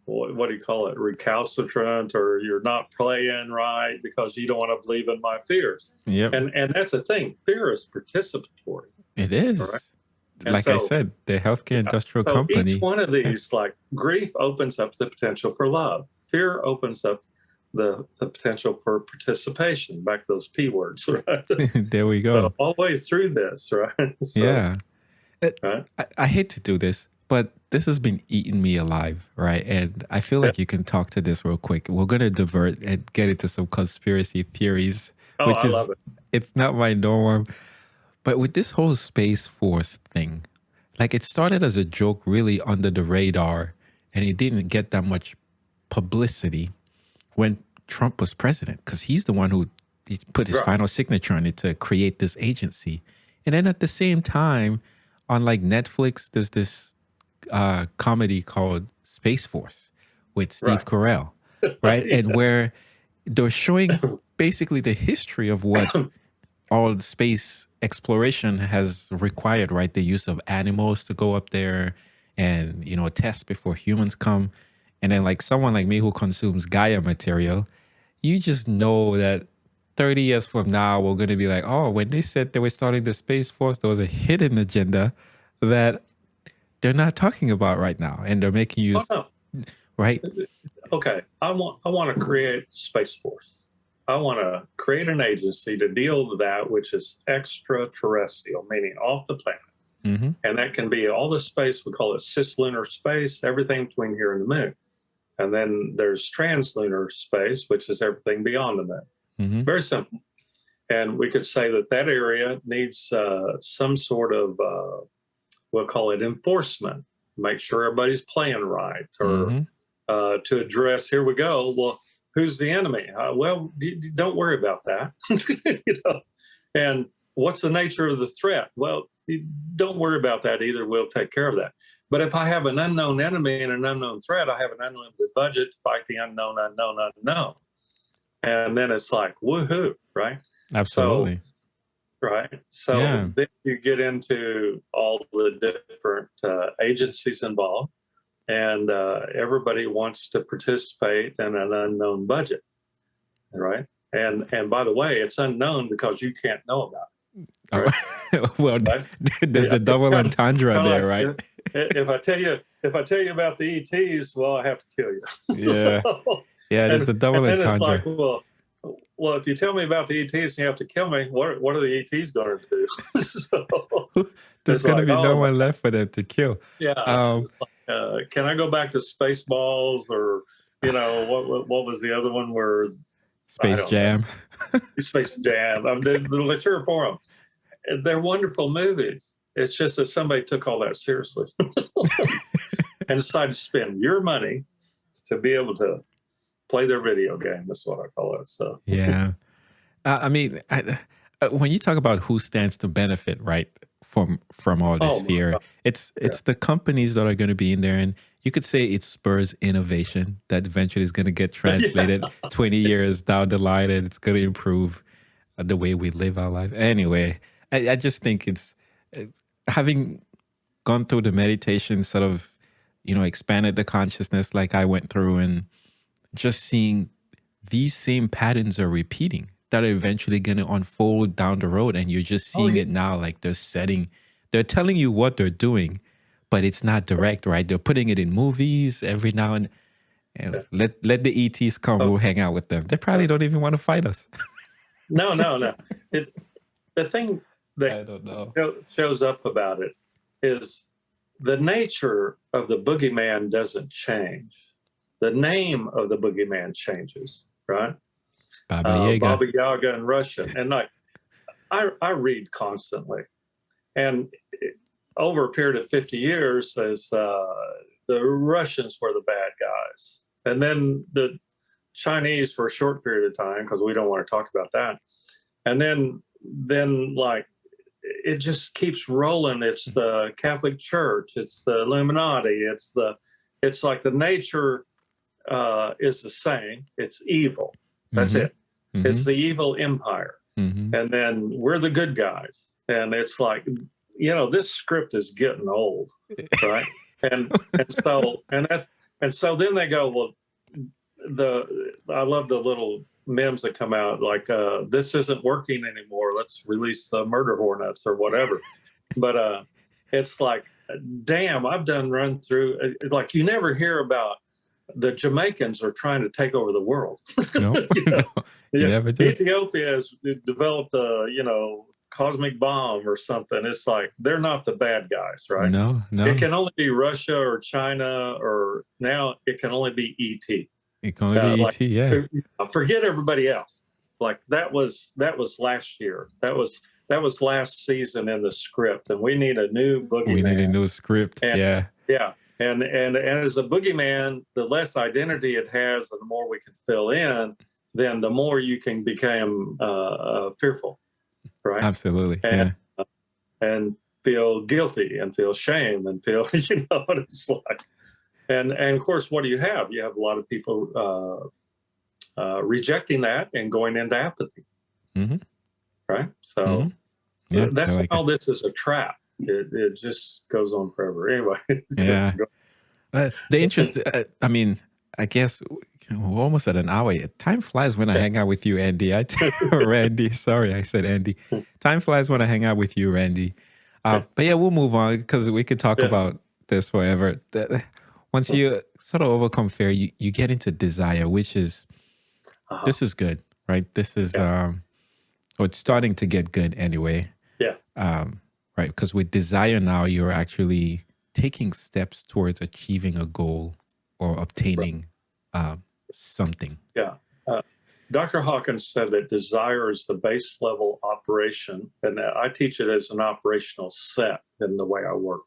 what do you call it? Recalcitrant, or you're not playing right because you don't want to believe in my fears. Yep. And that's the thing. Fear is participatory. It is. Right? Like I said, the healthcare industrial company. Each one of these, like grief opens up the potential for love. Fear opens up the potential for participation. Back to those P words, right? There we go. So all the way through this, right? Yeah. Right? I hate to do this, but this has been eating me alive, right? And I feel like you can talk to this real quick. We're going to divert and get into some conspiracy theories. I love it. It's not my norm. But with this whole Space Force thing, like it started as a joke really under the radar, and it didn't get that much publicity when Trump was president, because he's the one who put his final signature on it to create this agency. And then at the same time, on like Netflix, there's this comedy called Space Force with Steve Carell, right? Yeah. And where they're showing basically the history of what all space exploration has required, right? The use of animals to go up there and, test before humans come. And then like someone like me who consumes Gaia material, you just know that 30 years from now, we're going to be like, oh, when they said they were starting the Space Force, there was a hidden agenda that they're not talking about right now. And they're making use, right? Okay. I want to create Space Force. I want to create an agency to deal with that which is extraterrestrial, meaning off the planet. Mm-hmm. And that can be all the space, we call it cislunar space, everything between here and the moon. And then there's translunar space, which is everything beyond the moon. Mm-hmm. Very simple. And we could say that every needs some sort of, we'll call it enforcement, make sure everybody's playing right, or to address, here we go, well, who's the enemy? Well, don't worry about that. And what's the nature of the threat? Well, don't worry about that either. We'll take care of that. But if I have an unknown enemy and an unknown threat, I have an unlimited budget to fight the unknown. And then it's like, woohoo, right? Absolutely. So then you get into all the different agencies involved. And everybody wants to participate in an unknown budget, right? And by the way, it's unknown because you can't know about it. Right? Well, right? There's the double entendre there, right? If I tell you about the ETs, well, I have to kill you. Yeah, there's the double entendre. It's like, well, well, if you tell me about the ETs and you have to kill me, what are the ETs going to do? So There's it's going to like, be no oh, one left for them to kill. yeah. Um, It's like, can I go back to Spaceballs, or what was the other one where I Space don't know, Jam. Space Jam? The literature for them. They're wonderful movies. It's just that somebody took all that seriously and decided to spend your money to be able to play their video game. That's what I call it. So Yeah. I mean, when you talk about who stands to benefit, right, from all this oh my fear, God. it's Yeah. the companies that are going to be in there, and you could say it spurs innovation that eventually is going to get translated 20 years down the line, and it's going to improve the way we live our life. Anyway, I just think it's having gone through the meditation, sort of, expanded the consciousness like I went through, and just seeing these same patterns are repeating that are eventually going to unfold down the road. And you're just Oh seeing yeah. it now, like they're telling you what they're doing, but it's not direct, right? They're putting it in movies every now and Yeah. let the ETs come, Oh, we'll hang out with them. They probably don't even want to fight us. no. The thing I that don't know. shows up about it is the nature of the boogeyman doesn't change. The name of the boogeyman changes, right? Baba Yaga. Baba Yaga in Russian. And like, I read constantly. And over a period of 50 years, says the Russians were the bad guys. And then the Chinese for a short period of time, because we don't want to talk about that. And then like, it just keeps rolling. It's the Catholic Church, it's the Illuminati, it's like the nature is the same. It's evil. That's it. It's the evil empire. And then we're the good guys. And it's like, this script is getting old, right? And so then they go, well, I love the little memes that come out like, this isn't working anymore. Let's release the murder hornets or whatever. But it's like, damn, I've done run through, like you never hear about the Jamaicans are trying to take over the world. No, no, you never do. Ethiopia has developed a, cosmic bomb or something. It's like, they're not the bad guys, right? No. It can only be Russia or China, or now it can only be ET. It can only be ET, yeah. Forget everybody else. Like that was last year. That was last season in the script, and we need a new boogeyman. We need a new script, yeah. Yeah. And as a boogeyman, the less identity it has, and the more we can fill in, then the more you can become fearful, right? Absolutely, and feel guilty and feel shame and feel, what it's like. And of course, what do you have? You have a lot of people rejecting that and going into apathy, right? So that's why all this is a trap. It just goes on forever. Anyway. Yeah. The interest, I mean, I guess we're almost at an hour. Time flies when I hang out with you, Andy. Randy, sorry, I said Andy. Time flies when I hang out with you, Randy. But yeah, we'll move on because we could talk about this forever. Once you sort of overcome fear, you get into desire, which is, this is good, right? This is, it's starting to get good anyway. Yeah. Right, because with desire now, you're actually taking steps towards achieving a goal or obtaining something. Yeah. Dr. Hawkins said that desire is the base level operation, and I teach it as an operational set in the way I work.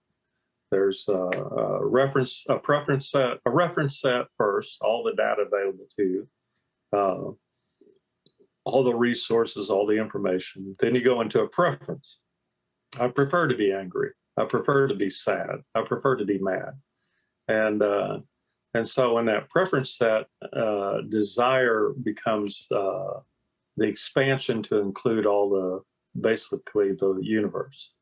There's a reference set first, all the data available to you, all the resources, all the information. Then you go into a preference. I prefer to be angry. I prefer to be sad. I prefer to be mad. And so in that preference set, desire becomes the expansion to include basically the universe.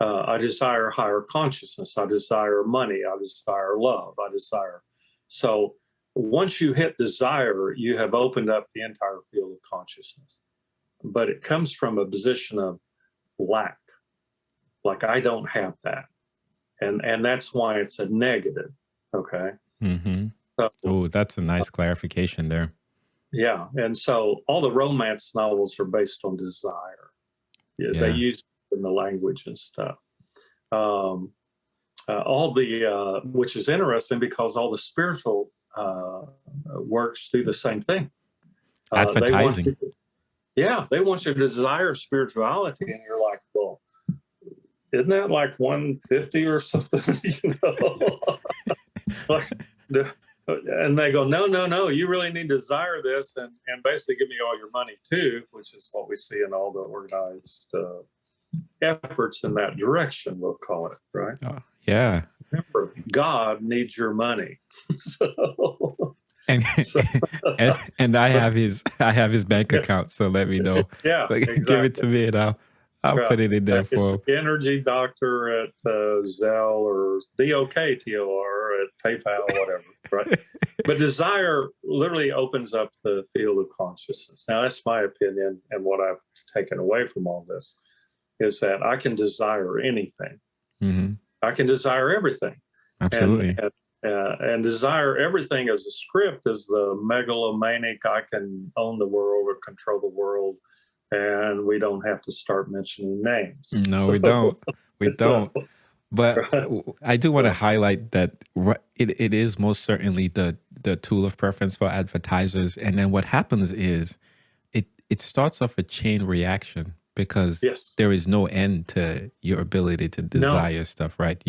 I desire higher consciousness. I desire money. I desire love. So once you hit desire, you have opened up the entire field of consciousness. But it comes from a position of lack. Like, I don't have that. And that's why it's a negative. Okay. So, that's a nice clarification there. Yeah. And so all the romance novels are based on desire. Yeah, they Yeah. use it in the language and stuff. Which is interesting because all the spiritual works do the same thing. They want Advertising. they want you to desire spirituality, and you're like, well, isn't that like 150 or something? Like, and they go, no, you really need to desire this, and basically give me all your money too, which is what we see in all the organized efforts in that direction, we'll call it, right? Oh, yeah. Remember, God needs your money. And, and I have his bank account, so let me know. Yeah, exactly. Give it to me, and I'll put it in there for him. Energy Doctor at Zelle or DOKTOR at PayPal, whatever, right? But desire literally opens up the field of consciousness. Now, that's my opinion, and what I've taken away from all this is that I can desire anything. Mm-hmm. I can desire everything. Absolutely. And desire everything as a script is the megalomaniac, I can own the world or control the world, and we don't have to start mentioning names. No, we don't. We don't. But I do want to highlight that it is most certainly the tool of preference for advertisers. And then what happens is it starts off a chain reaction because there is no end to your ability to desire stuff, right?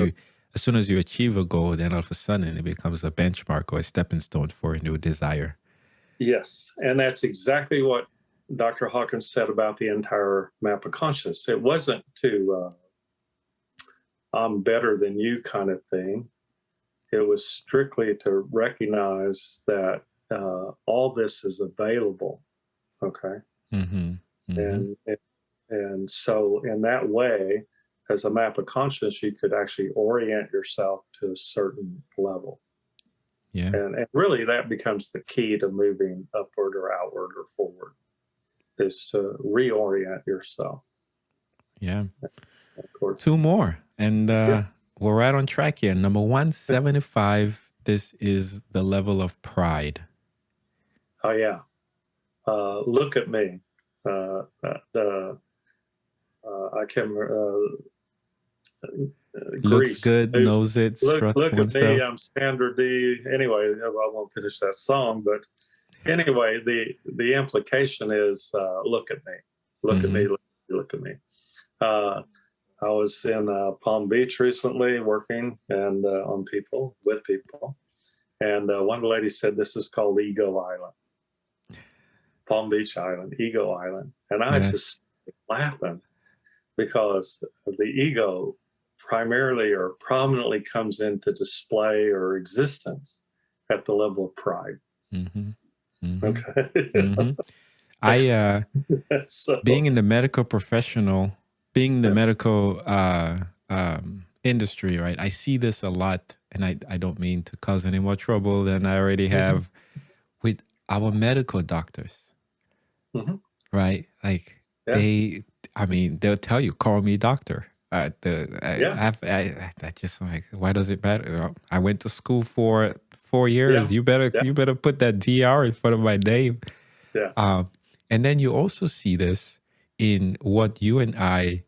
As soon as you achieve a goal, then all of a sudden it becomes a benchmark or a stepping stone for a new desire. Yes, and that's exactly what Dr. Hawkins said about the entire map of consciousness. It wasn't to I'm better than you kind of thing. It was strictly to recognize that all this is available. Okay. Mm-hmm. Mm-hmm. And so in that way, as a map of consciousness, you could actually orient yourself to a certain level. Yeah. And really that becomes the key to moving upward or outward or forward, is to reorient yourself. Yeah. Two more. And we're right on track here. Number 175, this is the level of pride. Oh, yeah. Look at me. I can looks good, knows it, struts look oneself. at me, I'm Sandra D. Anyway, I won't finish that song, but anyway, the implication is look at me. Look at me, look at me. I was in Palm Beach recently working and with people. And one lady said, this is called Ego Island. Palm Beach Island, Ego Island. And I just laughing because the ego primarily or prominently comes into display or existence at the level of pride. Mm-hmm. Mm-hmm. Okay. Mm-hmm. I being in the medical industry, right? I see this a lot, and I don't mean to cause any more trouble than I already have with our medical doctors, right? Like they'll tell you, call me doctor. I just like, why does it matter? I went to school for 4 years. You better put that DR in front of my name. Yeah. And then you also see this in what you and I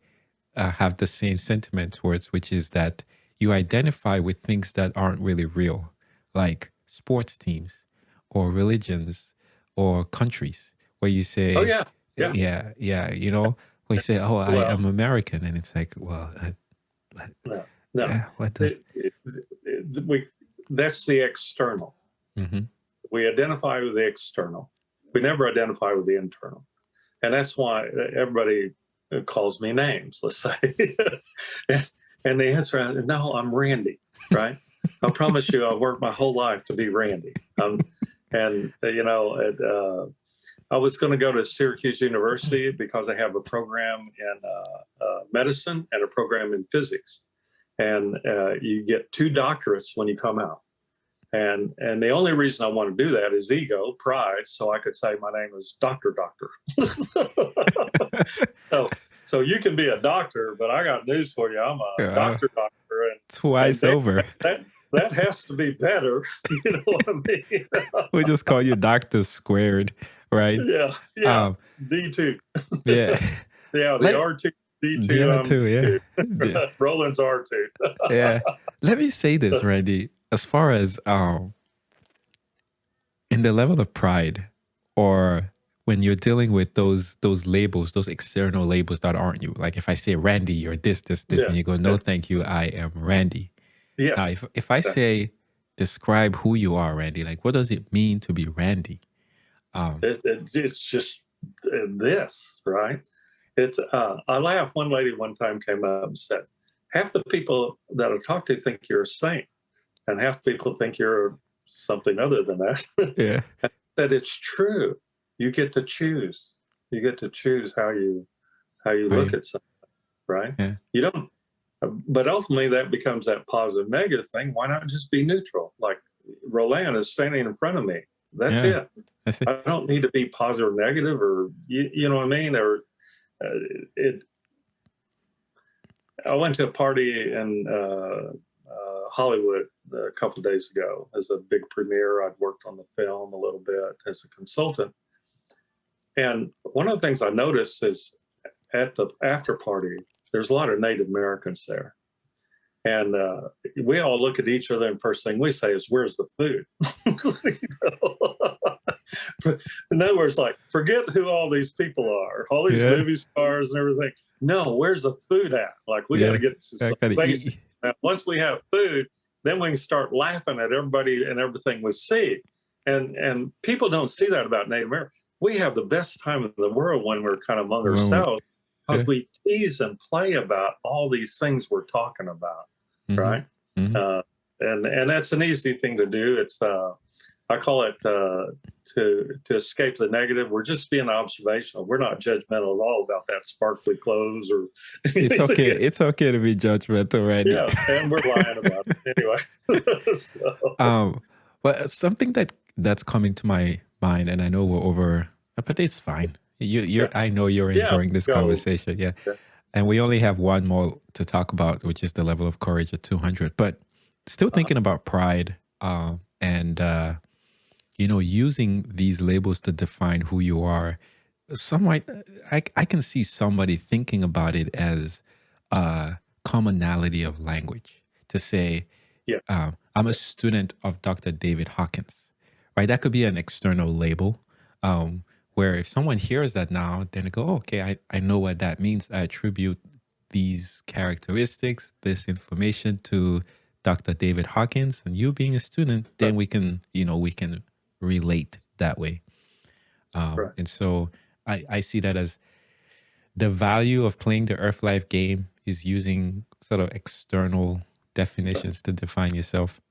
have the same sentiment towards, which is that you identify with things that aren't really real, like sports teams or religions or countries, where you say, you know, where you say, oh, I am American. And it's like, well, what does... That's the external. Mm-hmm. We identify with the external. We never identify with the internal. And that's why everybody calls me names, let's say. And the answer is, no, I'm Randy, right? I promise you, I've worked my whole life to be Randy. I was going to go to Syracuse University because I have a program in medicine and a program in physics. And you get 2 doctorates when you come out. And the only reason I want to do that is ego, pride, so I could say my name is Doctor. So you can be a doctor, but I got news for you. I'm a doctor, and twice over. that has to be better. You know what I mean? We just call you Doctor Squared, right? Yeah, Um, D2. yeah. Yeah, the Let R2, yeah, D2, too, yeah. Yeah. D2. Roland's R2. Yeah. Let me say this, Randy. As far as in the level of pride, or when you're dealing with those labels, those external labels that aren't you. Like if I say Randy, you're this, Yeah, and you go, no, thank you, I am Randy. Now, yes. if I say describe who you are, Randy, like what does it mean to be Randy? It's just this, right? It's I laugh. One lady one time came up and said, half the people that I talk to think you're a saint, and half the people think you're something other than that. Yeah. I said it's true. You get to choose. You get to choose how you look at something, right? Yeah. You don't. But ultimately, that becomes that positive negative thing. Why not just be neutral? Like Roland is standing in front of me. That's Yeah. it. I see. I don't need to be positive or negative, or you know what I mean. Or it. I went to a party in Hollywood a couple of days ago as a big premiere. I'd worked on the film a little bit as a consultant, and one of the things I noticed is at the after party, there's a lot of Native Americans there. And we all look at each other, and first thing we say is, "Where's the food?" In other words, like, forget who all these people are, all these movie stars and everything. No, where's the food at? Like, we got to get to some basic. Now, once we have food, then we can start laughing at everybody and everything we see. And people don't see that about Native America. We have the best time in the world when we're kind of among ourselves, because we tease and play about all these things we're talking about, right? And that's an easy thing to do. It's I call it to escape the negative. We're just being observational. We're not judgmental at all about that sparkly clothes or it's okay. It's okay to be judgmental, right? Yeah, and we're lying about it anyway. So. But something that's coming to my mind, and I know we're over, but it's fine. I know you're enjoying this conversation. Yeah. And we only have one more to talk about, which is the level of courage at 200. But still thinking about pride, and using these labels to define who you are. I can see somebody thinking about it as a commonality of language to say, I'm a student of Dr. David Hawkins, right? That could be an external label, where if someone hears that now, then they go, okay, I know what that means. I attribute these characteristics, this information to Dr. David Hawkins, and you being a student, then we can relate that way. And so I see that as the value of playing the Earth Life game is using sort of external definitions to define yourself.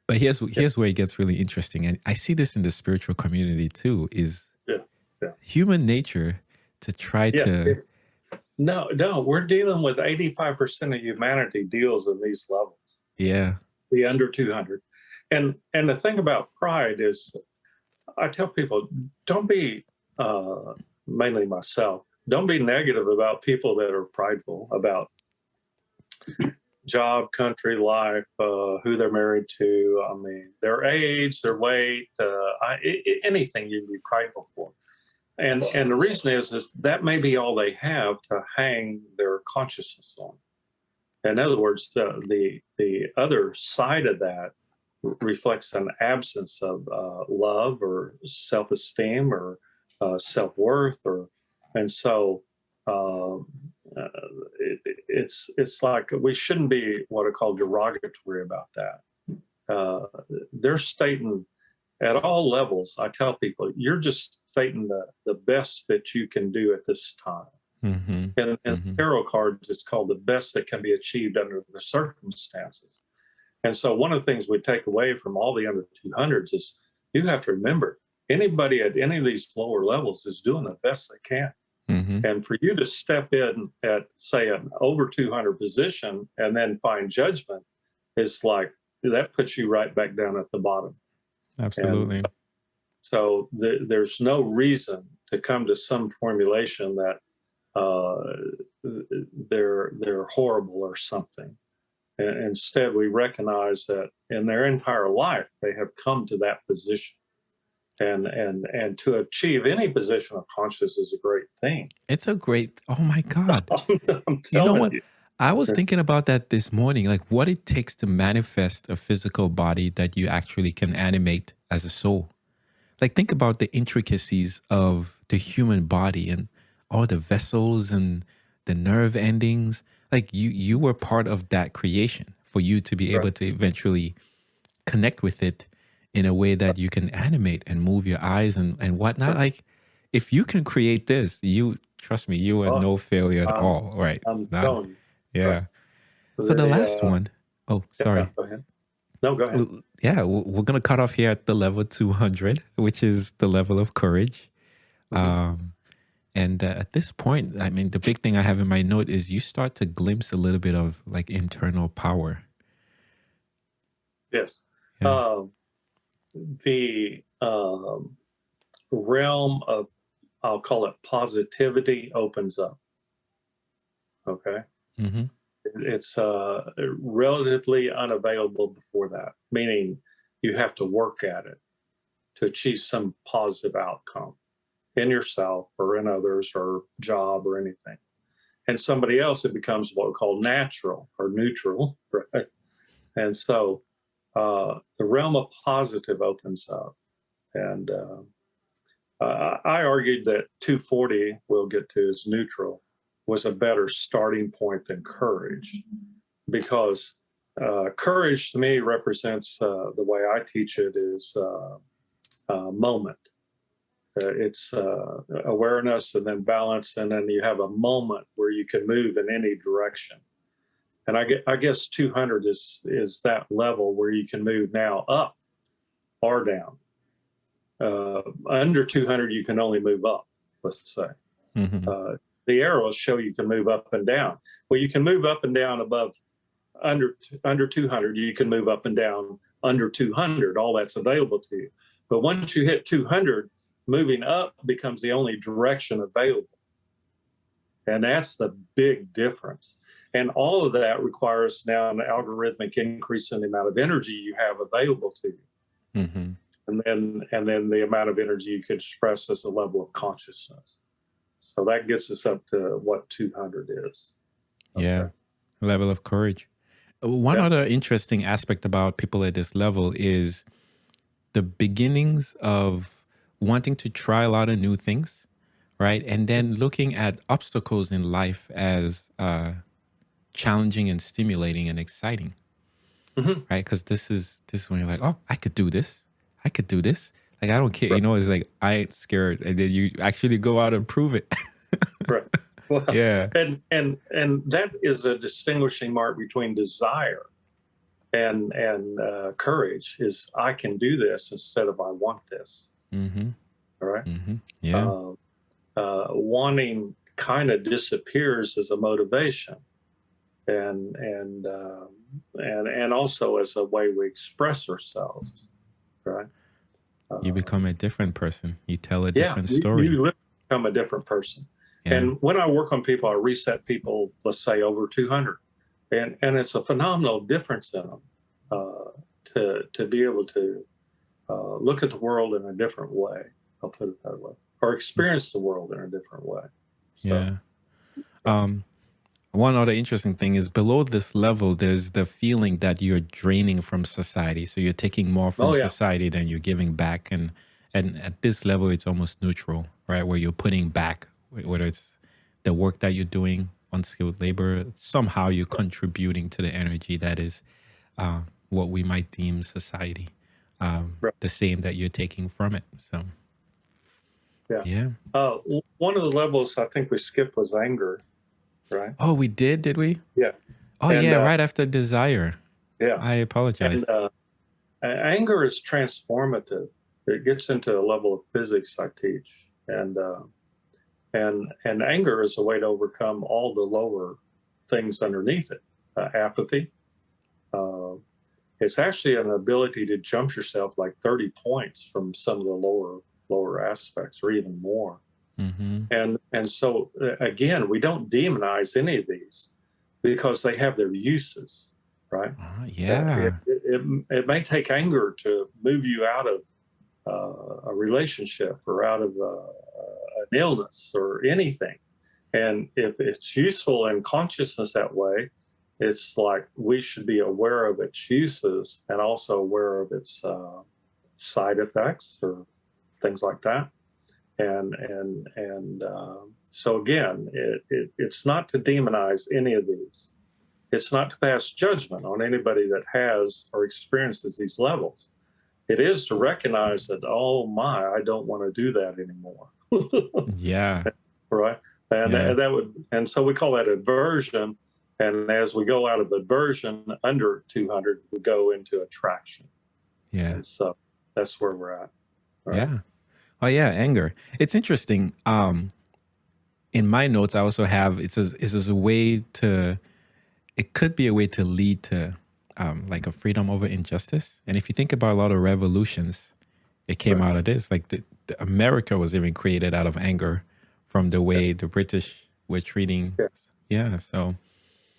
But here's where it gets really interesting. And I see this in the spiritual community too, is human nature to try to... No, we're dealing with 85% of humanity deals in these levels. Yeah. The under 200. And the thing about pride is, I tell people, don't be, mainly myself, don't be negative about people that are prideful about job, country, life, who they're married to. I mean, their age, their weight, anything you can be prideful for. And the reason is that may be all they have to hang their consciousness on. In other words, the other side of that reflects an absence of love or self-esteem or self-worth, and so it's like we shouldn't be what I call derogatory about that. They're stating at all levels. I tell people, you're just stating the best that you can do at this time. And tarot cards, it's called the best that can be achieved under the circumstances. And so one of the things we take away from all the under 200s is you have to remember, anybody at any of these lower levels is doing the best they can. And for you to step in at, say, an over 200 position and then find judgment is like, that puts you right back down at the bottom. Absolutely. And so there's no reason to come to some formulation that they're horrible or something. And instead, we recognize that in their entire life, they have come to that position. And to achieve any position of consciousness is a great thing. It's a great, oh my God. I'm You know telling what? you. I was thinking about that this morning, like what it takes to manifest a physical body that you actually can animate as a soul. Like think about the intricacies of the human body and all the vessels and the nerve endings. Like you were part of that creation for you to be Right. able to eventually connect with it in a way that you can animate and move your eyes and whatnot. Like if you can create this, you trust me, you are Oh, no failure at all, right? I'm None. telling you. Right. Yeah. So the last The, one, oh, yeah, sorry. go ahead. No, go ahead. Well, yeah, we're going to cut off here at the level 200, which is the level of courage. Mhm. And at this point, I mean, the big thing I have in my note is you start to glimpse a little bit of like internal power. Yes. Yeah. The realm of, I'll call it positivity, opens up. Okay. Mm-hmm. It's relatively unavailable before that, meaning you have to work at it to achieve some positive outcome in yourself or in others or job or anything. And somebody else, it becomes what we call natural or neutral, right? And so the realm of positive opens up. And I argued that 240, we'll get to, is neutral, was a better starting point than courage, because courage to me represents the way I teach it is moment. It's awareness and then balance, and then you have a moment where you can move in any direction. And I guess 200 is that level where you can move now up or down. Under 200, you can only move up, let's say. Mm-hmm. The arrows show you can move up and down. Well, you can move up and down above under 200. You can move up and down under 200. All that's available to you. But once you hit 200, moving up becomes the only direction available. And that's the big difference. And all of that requires now an algorithmic increase in the amount of energy you have available to you. Mm-hmm. And then the amount of energy you can express as a level of consciousness. So that gets us up to what 200 is. Okay. Yeah. Level of courage. One Yeah. other interesting aspect about people at this level is the beginnings of wanting to try a lot of new things, right? And then looking at obstacles in life as challenging and stimulating and exciting, Mm-hmm. right? Because this is when you're like, oh, I could do this. I could do this. Like, I don't care. Right. You know, it's like, I ain't scared. And then you actually go out and prove it. Right. Well, Yeah. and that is a distinguishing mark between desire and courage. Is I can do this instead of I want this. Mm-hmm. All right. Mm-hmm. Yeah. Wanting kind of disappears as a motivation, and also as a way we express ourselves. Right. You become a different person. You tell a Yeah, different you story. literally become a different person. Yeah. And when I work on people, I reset people, let's say over 200, and it's a phenomenal difference in them to be able to look at the world in a different way. I'll put it that way, or experience the world in a different way. So, Yeah. One other interesting thing is below this level, there's the feeling that you're draining from society. So you're taking more from oh yeah, society than you're giving back. And at this level, it's almost neutral, right? Where you're putting back, whether it's the work that you're doing, unskilled labor, somehow you're contributing to the energy that is what we might deem society, right. the same that you're taking from it. So, Yeah. yeah. One of the levels I think we skipped was anger, right? Oh, we did we? Yeah. Oh, And yeah, right after desire. yeah, I apologize. and anger is transformative. It gets into a level of physics I teach, and anger is a way to overcome all the lower things underneath it. Apathy. It's actually an ability to jump yourself like 30 points from some of the lower aspects, or even more. Mm-hmm. And so again, we don't demonize any of these because they have their uses, right? Yeah. It may take anger to move you out of a relationship or out of an illness or anything. And if it's useful in consciousness that way, it's like we should be aware of its uses and also aware of its side effects or things like that. So again, it's not to demonize any of these. It's not to pass judgment on anybody that has or experiences these levels. It is to recognize that, oh my, I don't want to do that anymore. Yeah. Right. And Yeah. and so we call that aversion. And as we go out of aversion under 200, we go into attraction. Yeah. And so that's where we're at. Right? Yeah. Oh yeah, anger. It's interesting. In my notes, I also have it's as a way to. It could be a way to lead to like a freedom over injustice. And if you think about a lot of revolutions, it came Right. out of this. Like the America was even created out of anger from the way the British were treating. Yeah. Yeah. So.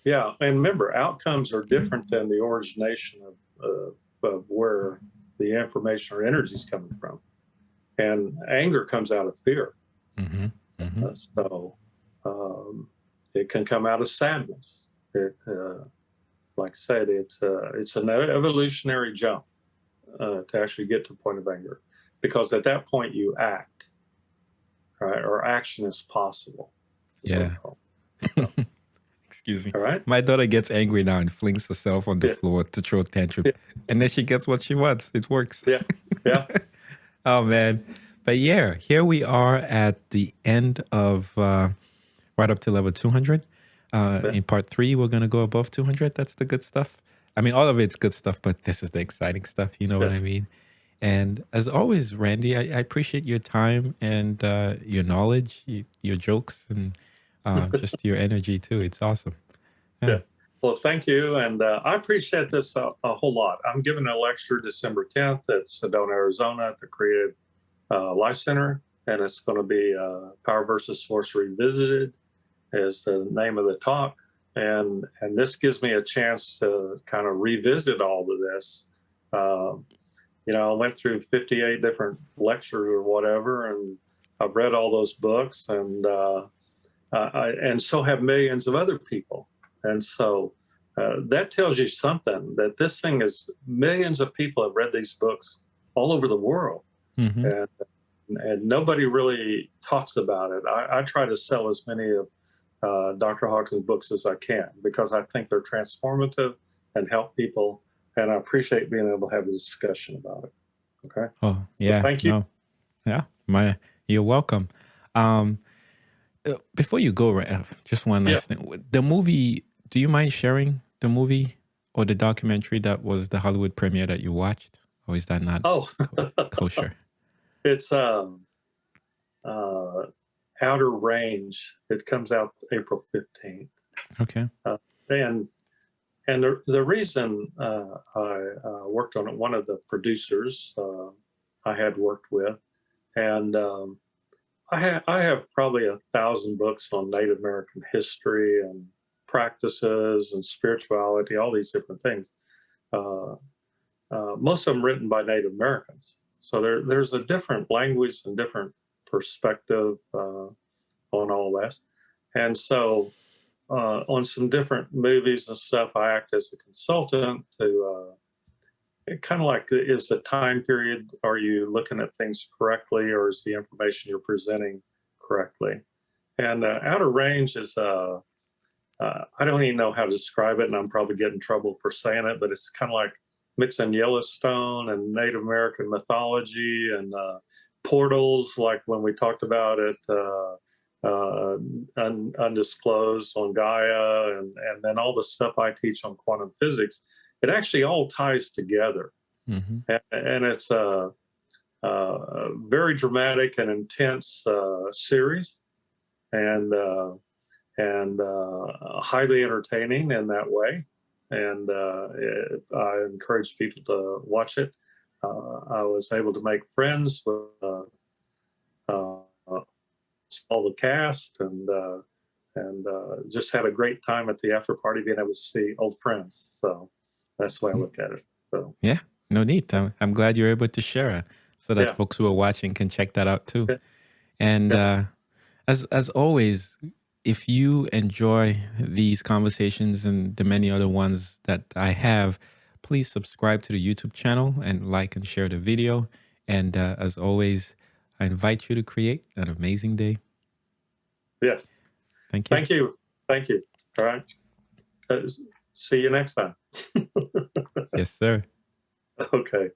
Yeah. And remember, outcomes are different than the origination of where the information or energy is coming from. And anger comes out of fear. Mm-hmm. Mm-hmm. So it can come out of sadness. Like I said, it's an evolutionary jump to actually get to the point of anger, because at that point you act, right? Or action is possible. Yeah. Excuse me. All right. My daughter gets angry now and flings herself on the floor to throw tantrums, and then she gets what she wants. It works. Yeah. Yeah. Oh man. But yeah, here we are at the end of right up to level 200. In part 3, we're going to go above 200. That's the good stuff. I mean, all of it's good stuff, but this is the exciting stuff. You know what I mean? And as always, Randy, I appreciate your time and your knowledge, your jokes, and just your energy too. It's awesome. Yeah. Well, thank you. And I appreciate this a whole lot. I'm giving a lecture December 10th at Sedona, Arizona at the Creative Life Center. And it's going to be Power versus Force Revisited is the name of the talk. And this gives me a chance to kind of revisit all of this. I went through 58 different lectures or whatever, and I've read all those books, and so have millions of other people. And so that tells you something, that this thing is, millions of people have read these books all over the world. Mm-hmm. And nobody really talks about it. I try to sell as many of Dr. Hawkins' books as I can, because I think they're transformative and help people. And I appreciate being able to have a discussion about it. Okay. Oh, yeah. So thank you. No. Yeah. You're welcome. Before you go, just one last thing. The movie, do you mind sharing the movie or the documentary that was the Hollywood premiere that you watched? Or is that not kosher? It's Outer Range. It comes out April 15th. Okay. And the reason I worked on it, one of the producers I had worked with, and I have probably 1,000 books on Native American history and practices and spirituality, all these different things. Most of them written by Native Americans. So there's a different language and different perspective on all this. And so on some different movies and stuff, I act as a consultant to kind of like, is the time period, are you looking at things correctly, or is the information you're presenting correctly? And Outer Range is, I don't even know how to describe it, and I'm probably getting in trouble for saying it, but it's kind of like mixing Yellowstone and Native American mythology and portals, like when we talked about it, Undisclosed on Gaia, and then all the stuff I teach on quantum physics. It actually all ties together. Mm-hmm. And it's a very dramatic and intense series, and highly entertaining in that way. And I encourage people to watch it. I was able to make friends with all the cast, and just had a great time at the after party, being able to see old friends. So That's the way I look at it. So Yeah, no need. I'm glad you're able to share it so that yeah, folks who are watching can check that out too. yeah, And yeah. as always, if you enjoy these conversations and the many other ones that I have, please subscribe to the YouTube channel and like and share the video. And as always, I invite you to create an amazing day. Yes. Thank you. Thank you. Thank you. All right. See you next time. Yes, sir. Okay.